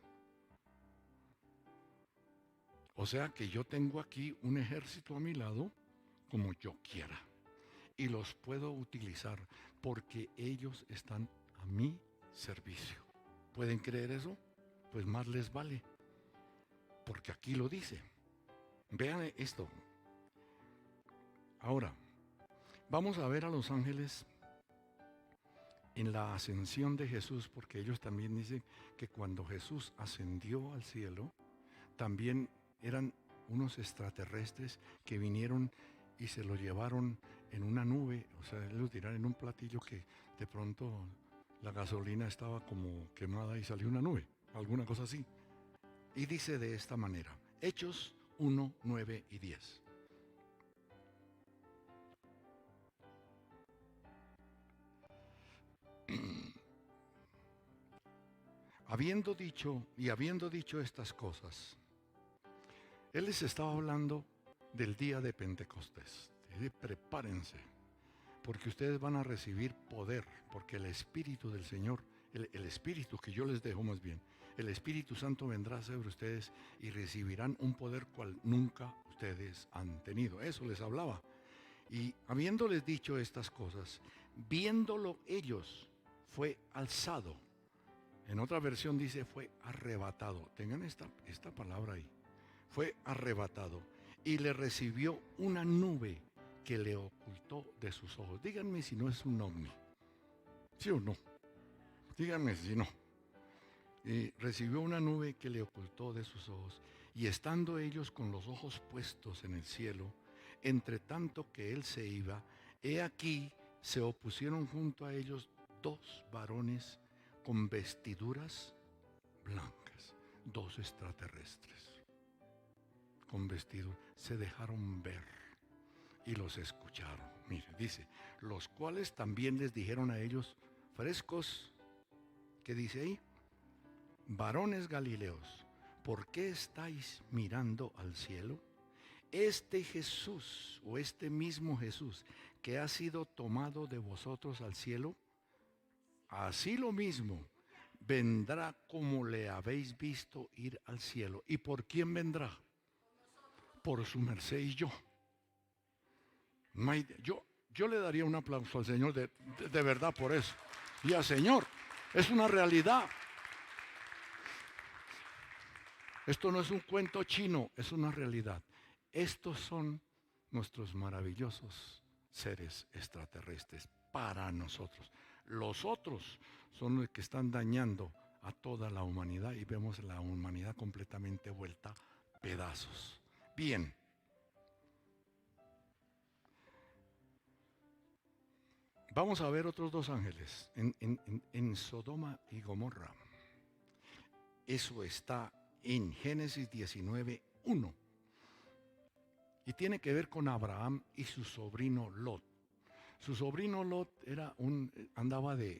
O sea que yo tengo aquí un ejército a mi lado como yo quiera. Y los puedo utilizar porque ellos están a mi servicio. ¿Pueden creer eso? Pues más les vale. Porque aquí lo dice. Vean esto. Ahora, vamos a ver a los ángeles en la ascensión de Jesús, porque ellos también dicen que cuando Jesús ascendió al cielo, también eran unos extraterrestres que vinieron y se lo llevaron en una nube, o sea, lo tiraron en un platillo que de pronto la gasolina estaba como quemada y salió una nube, alguna cosa así. Y dice de esta manera, Hechos 1, 9 y 10. Habiendo dicho estas cosas, Él les estaba hablando del día de Pentecostés. Prepárense, porque ustedes van a recibir poder, porque el Espíritu del Señor, el Espíritu que yo les dejo más bien, el Espíritu Santo vendrá sobre ustedes y recibirán un poder cual nunca ustedes han tenido. Eso les hablaba. Y habiéndoles dicho estas cosas, viéndolo ellos, fue alzado. En otra versión dice fue arrebatado. Tengan esta palabra ahí. Fue arrebatado y le recibió una nube que le ocultó de sus ojos. Díganme si no es un ovni. ¿Sí o no? Díganme si no. Y recibió una nube que le ocultó de sus ojos. Y estando ellos con los ojos puestos en el cielo, entre tanto que él se iba, he aquí se opusieron junto a ellos dos varones con vestiduras blancas, dos extraterrestres, con vestiduras, se dejaron ver y los escucharon. Mire, dice, los cuales también les dijeron a ellos, frescos, ¿qué dice ahí? Varones Galileos, ¿por qué estáis mirando al cielo? Este Jesús, o este mismo Jesús, que ha sido tomado de vosotros al cielo, así lo mismo vendrá como le habéis visto ir al cielo. ¿Y por quién vendrá? Por su merced y yo. Yo le daría un aplauso al Señor de verdad por eso. Y al Señor, es una realidad. Esto no es un cuento chino, es una realidad. Estos son nuestros maravillosos seres extraterrestres para nosotros. Los otros son los que están dañando a toda la humanidad y vemos la humanidad completamente vuelta a pedazos. Bien. Vamos a ver otros dos ángeles en Sodoma y Gomorra. Eso está en Génesis 19, 1. Y tiene que ver con Abraham y su sobrino Lot. Su sobrino Lot él andaba de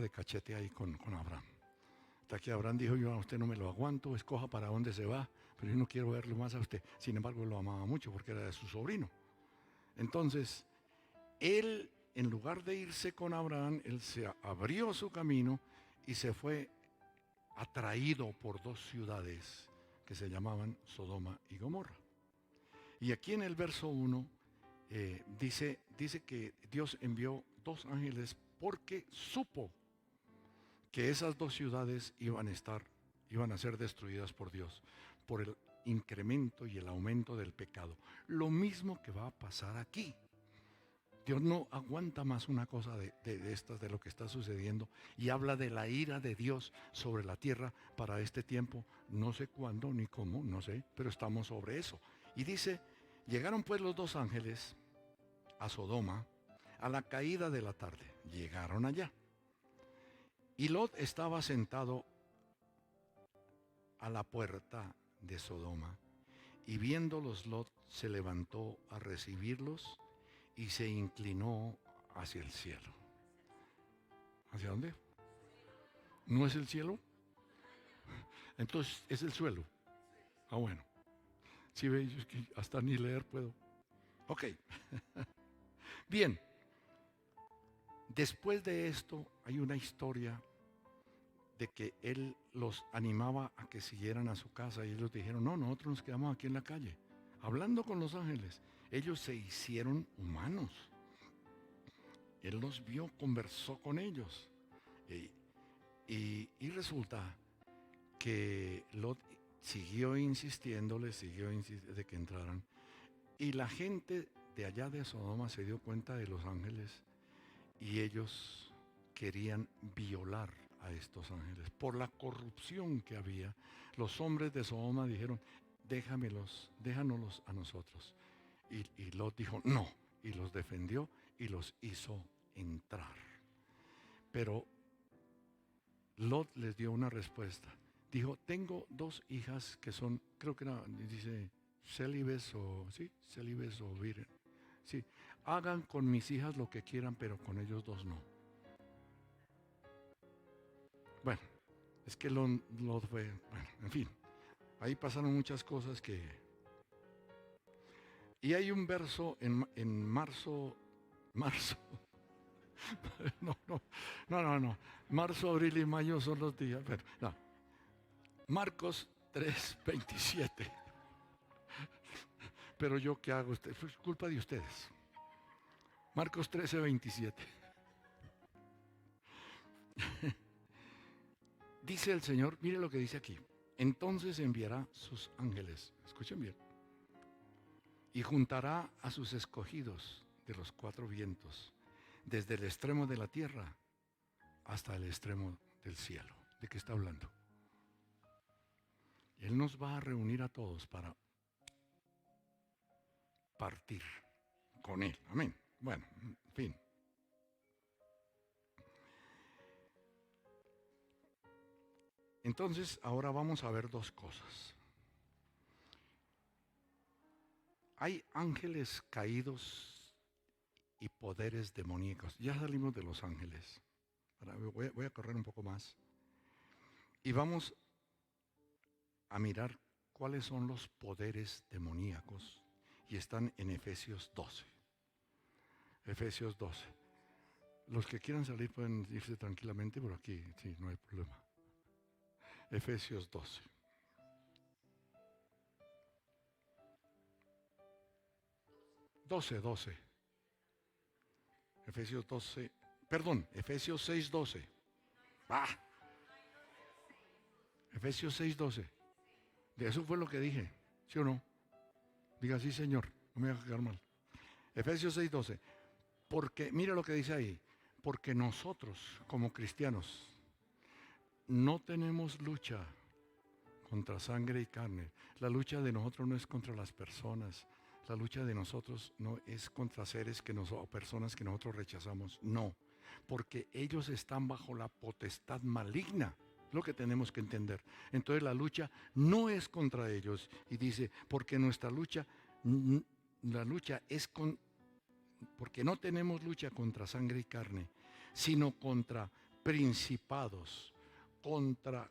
cachete ahí con Abraham. Hasta que Abraham dijo, yo a usted no me lo aguanto, escoja para dónde se va, pero yo no quiero verlo más a usted. Sin embargo, lo amaba mucho porque era de su sobrino. Entonces, él, en lugar de irse con Abraham, él se abrió su camino y se fue atraído por dos ciudades que se llamaban Sodoma y Gomorra. Y aquí en el verso 1 dice que Dios envió dos ángeles porque supo que esas dos ciudades iban a ser destruidas por Dios, por el incremento y el aumento del pecado. Lo mismo que va a pasar aquí. Dios no aguanta más una cosa de estas, de lo que está sucediendo, y habla de la ira de Dios sobre la tierra para este tiempo. No sé cuándo ni cómo, no sé, pero estamos sobre eso. Y dice, llegaron pues los dos ángeles a Sodoma a la caída de la tarde. Llegaron allá. Y Lot estaba sentado a la puerta de Sodoma, y viéndolos Lot se levantó a recibirlos y se inclinó hacia el cielo. ¿Hacia dónde? ¿No es el cielo? Entonces es el suelo. Ah, bueno. Si veis, es que hasta ni leer puedo. Ok. Bien. Después de esto hay una historia de que él los animaba a que siguieran a su casa, y ellos dijeron, no, nosotros nos quedamos aquí en la calle, hablando con los ángeles. Ellos se hicieron humanos. Él los vio, conversó con ellos. Y resulta que Lot siguió insistiéndole, de que entraran. Y la gente de allá de Sodoma se dio cuenta de los ángeles, y ellos querían violar a estos ángeles. Por la corrupción que había, los hombres de Sodoma dijeron, déjanoslos a nosotros. Y Lot dijo, no, y los defendió y los hizo entrar. Pero Lot les dio una respuesta. Dijo, tengo dos hijas que son, creo que dice, célibes o virgen. Sí, hagan con mis hijas lo que quieran, pero con ellos dos no. Bueno, es que Lot fue, bueno, en fin, ahí pasaron muchas cosas que... Y hay un verso en marzo, no, marzo, abril y mayo son los días, pero no. Marcos 3:27. Pero yo, ¿qué hago? Fue culpa de ustedes. Marcos 13:27. Dice el Señor, mire lo que dice aquí. Entonces enviará sus ángeles, escuchen bien, y juntará a sus escogidos de los cuatro vientos, desde el extremo de la tierra hasta el extremo del cielo. ¿De qué está hablando? Él nos va a reunir a todos para partir con Él. Amén. Bueno, en fin. Entonces, ahora vamos a ver dos cosas. Hay ángeles caídos y poderes demoníacos. Ya salimos de los ángeles. Ahora voy a correr un poco más. Y vamos a mirar cuáles son los poderes demoníacos. Y están en Efesios 12. Efesios 12. Los que quieran salir pueden irse tranquilamente, pero aquí sí, no hay problema. Efesios 12. Efesios 12. Perdón, Efesios 6:12. Efesios 6:12. De eso fue lo que dije, ¿sí o no? Diga sí, Señor, no me haga quedar mal. Efesios 6:12. Porque, mire lo que dice ahí. Porque nosotros, como cristianos, no tenemos lucha contra sangre y carne. La lucha de nosotros no es contra las personas. La lucha de nosotros no es contra seres o personas que nosotros rechazamos. No, porque ellos están bajo la potestad maligna. Lo que tenemos que entender. Entonces la lucha no es contra ellos. Y dice, porque nuestra lucha, porque no tenemos lucha contra sangre y carne, sino contra principados, contra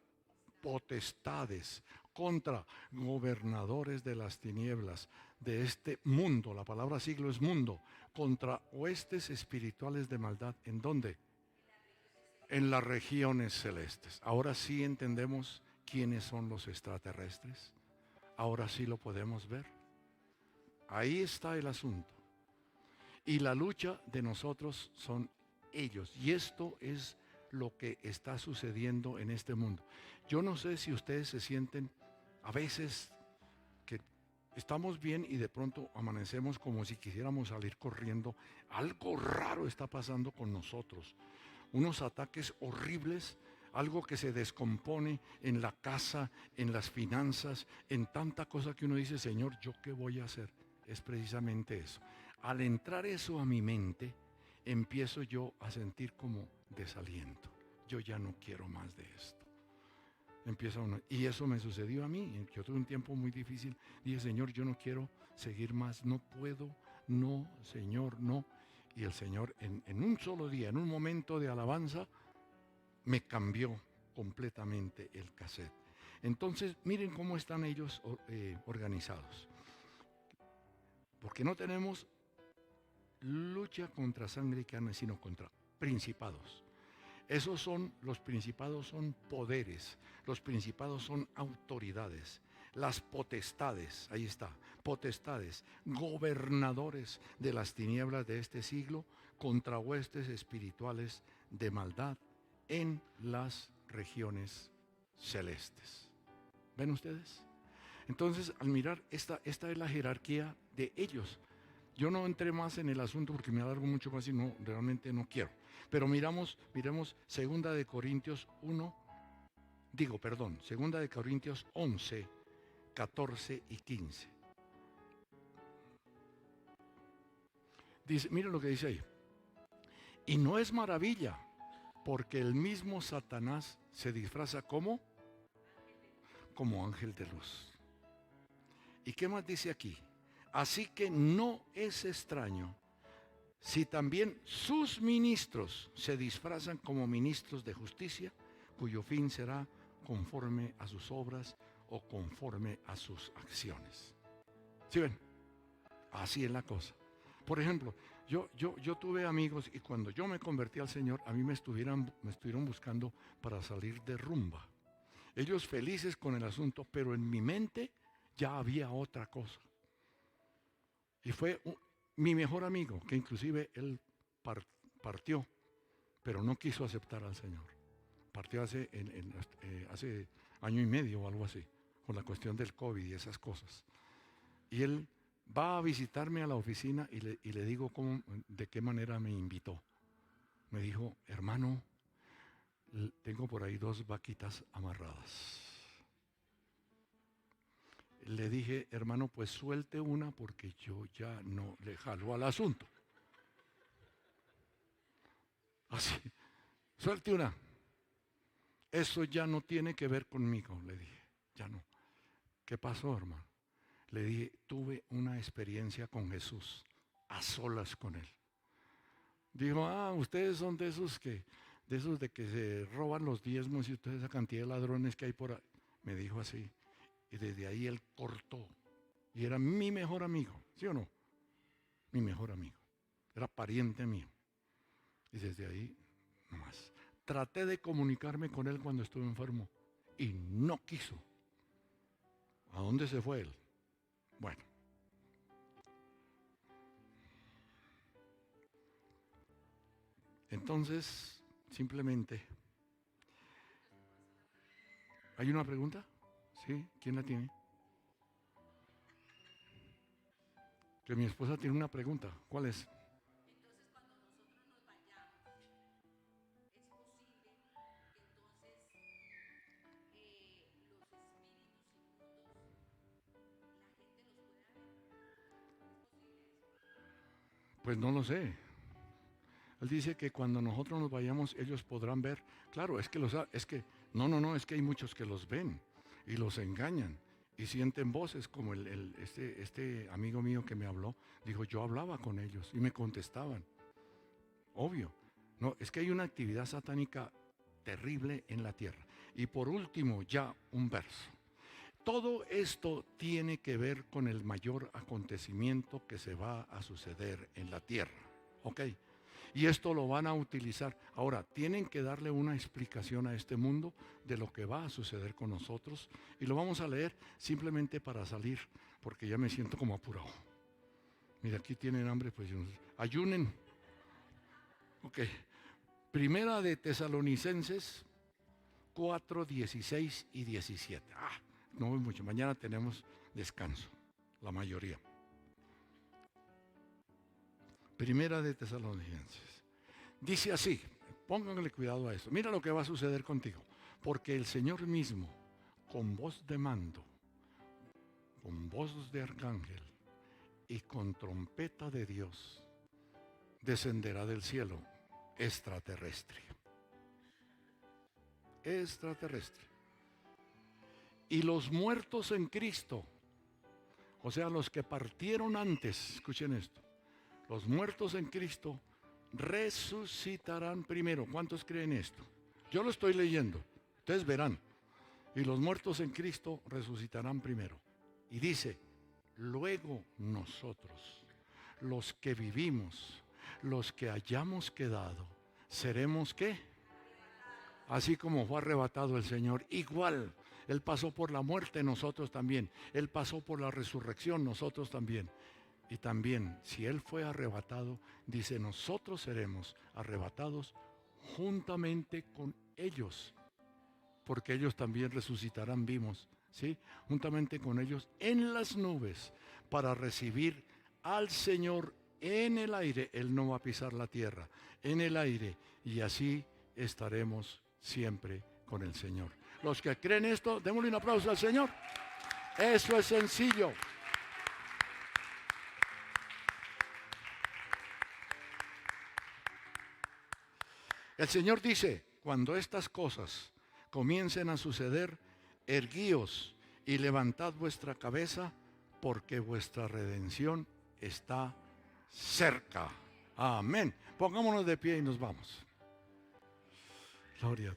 potestades, contra gobernadores de las tinieblas de este mundo. La palabra siglo es mundo. Contra huestes espirituales de maldad. ¿En dónde? En las regiones celestes. Ahora sí entendemos quiénes son los extraterrestres. Ahora sí lo podemos ver. Ahí está el asunto. Y la lucha de nosotros son ellos. Y esto es lo que está sucediendo en este mundo. Yo no sé si ustedes se sienten a veces que estamos bien y de pronto amanecemos como si quisiéramos salir corriendo. Algo raro está pasando con nosotros. Unos ataques horribles, algo que se descompone en la casa, en las finanzas, en tanta cosa que uno dice, Señor, ¿yo qué voy a hacer? Es precisamente eso. Al entrar eso a mi mente, empiezo yo a sentir como desaliento. Yo ya no quiero más de esto. Y eso me sucedió a mí. Yo tuve un tiempo muy difícil. Dije, Señor, yo no quiero seguir más. No puedo. No, Señor, no. Y el Señor en un solo día, en un momento de alabanza, me cambió completamente el cassette. Entonces, miren cómo están ellos organizados. Porque no tenemos lucha contra sangre y carne, sino contra principados. Los principados son poderes, los principados son autoridades, las potestades, ahí está, potestades, gobernadores de las tinieblas de este siglo, contra huestes espirituales de maldad en las regiones celestes. ¿Ven ustedes? Entonces, al mirar, esta es la jerarquía de ellos. Yo no entré más en el asunto porque me alargo mucho más y realmente no quiero. Pero miremos 2 Corintios 11, 14 y 15. Dice, miren lo que dice ahí. Y no es maravilla, porque el mismo Satanás se disfraza como ángel de luz. ¿Y qué más dice aquí? Así que no es extraño si también sus ministros se disfrazan como ministros de justicia, cuyo fin será conforme a sus obras o conforme a sus acciones. ¿Sí ven? Así es la cosa. Por ejemplo, yo tuve amigos y cuando yo me convertí al Señor, a mí me estuvieron buscando para salir de rumba. Ellos felices con el asunto, pero en mi mente ya había otra cosa. Y fue mi mejor amigo, que inclusive él partió, pero no quiso aceptar al Señor. Partió hace año y medio o algo así, con la cuestión del COVID y esas cosas. Y él va a visitarme a la oficina y le digo de qué manera me invitó. Me dijo, hermano, tengo por ahí 2 vaquitas amarradas. Le dije, hermano, pues suelte una porque yo ya no le jalo al asunto. Así, suelte una. Eso ya no tiene que ver conmigo, le dije, ya no. ¿Qué pasó, hermano? Le dije, tuve una experiencia con Jesús, a solas con Él. Dijo, ustedes son de esos de que se roban los diezmos y ustedes esa cantidad de ladrones que hay por ahí. Me dijo así. Y desde ahí él cortó. Y era mi mejor amigo, ¿sí o no? Mi mejor amigo. Era pariente mío. Y desde ahí, nomás. Traté de comunicarme con él cuando estuve enfermo. Y no quiso. ¿A dónde se fue él? Bueno. Entonces, simplemente. ¿Hay una pregunta? ¿Sí? ¿Quién la tiene? Que mi esposa tiene una pregunta. ¿Cuál es? Entonces, cuando nosotros nos vayamos, es posible que entonces los espíritus inmundos, la gente los pueda ver. ¿Es posible eso? Pues no lo sé. Él dice que cuando nosotros nos vayamos, ellos podrán ver. Claro, es que es que hay muchos que los ven y los engañan y sienten voces como este amigo mío que me habló. Dijo, yo hablaba con ellos y me contestaban. Obvio. No, es que hay una actividad satánica terrible en la tierra. Y por último, ya un verso. Todo esto tiene que ver con el mayor acontecimiento que se va a suceder en la tierra. ¿Ok? Y esto lo van a utilizar. Ahora, tienen que darle una explicación a este mundo de lo que va a suceder con nosotros. Y lo vamos a leer simplemente para salir, porque ya me siento como apurado. Mira, aquí tienen hambre, pues ayunen. Ok. Primera de Tesalonicenses 4, 16 y 17. No voy mucho. Mañana tenemos descanso, la mayoría. Primera de Tesalonicenses. Dice así, pónganle cuidado a esto. Mira lo que va a suceder contigo. Porque el Señor mismo, con voz de mando, con voz de arcángel y con trompeta de Dios, descenderá del cielo extraterrestre. Extraterrestre. Y los muertos en Cristo, o sea, los que partieron antes, escuchen esto, los muertos en Cristo resucitarán primero. ¿Cuántos creen esto? Yo lo estoy leyendo, ustedes verán. Y los muertos en Cristo resucitarán primero. Y dice, luego nosotros, los que vivimos, los que hayamos quedado, seremos ¿qué? Así como fue arrebatado el Señor, igual. Él pasó por la muerte, nosotros también. Él pasó por la resurrección, nosotros también. Y también, si Él fue arrebatado, dice, nosotros seremos arrebatados juntamente con ellos. Porque ellos también resucitarán vivos, ¿sí? Juntamente con ellos en las nubes para recibir al Señor en el aire. Él no va a pisar la tierra, en el aire. Y así estaremos siempre con el Señor. Los que creen esto, démosle un aplauso al Señor. Eso es sencillo. El Señor dice, cuando estas cosas comiencen a suceder, erguíos y levantad vuestra cabeza, porque vuestra redención está cerca. Amén. Pongámonos de pie y nos vamos. Gloria.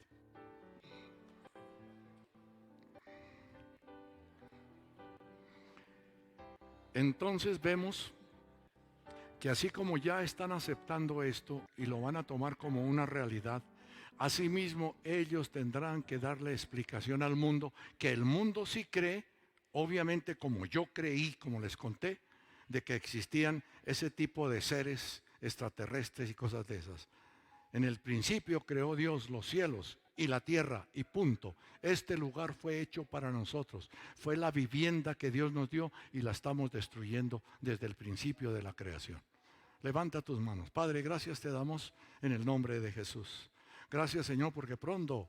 Entonces vemos que así como ya están aceptando esto y lo van a tomar como una realidad, asimismo ellos tendrán que darle explicación al mundo, que el mundo sí cree, obviamente como yo creí, como les conté, de que existían ese tipo de seres extraterrestres y cosas de esas. En el principio creó Dios los cielos y la tierra y punto. Este lugar fue hecho para nosotros. Fue la vivienda que Dios nos dio y la estamos destruyendo desde el principio de la creación. Levanta tus manos. Padre, gracias te damos en el nombre de Jesús. Gracias, Señor, porque pronto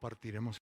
partiremos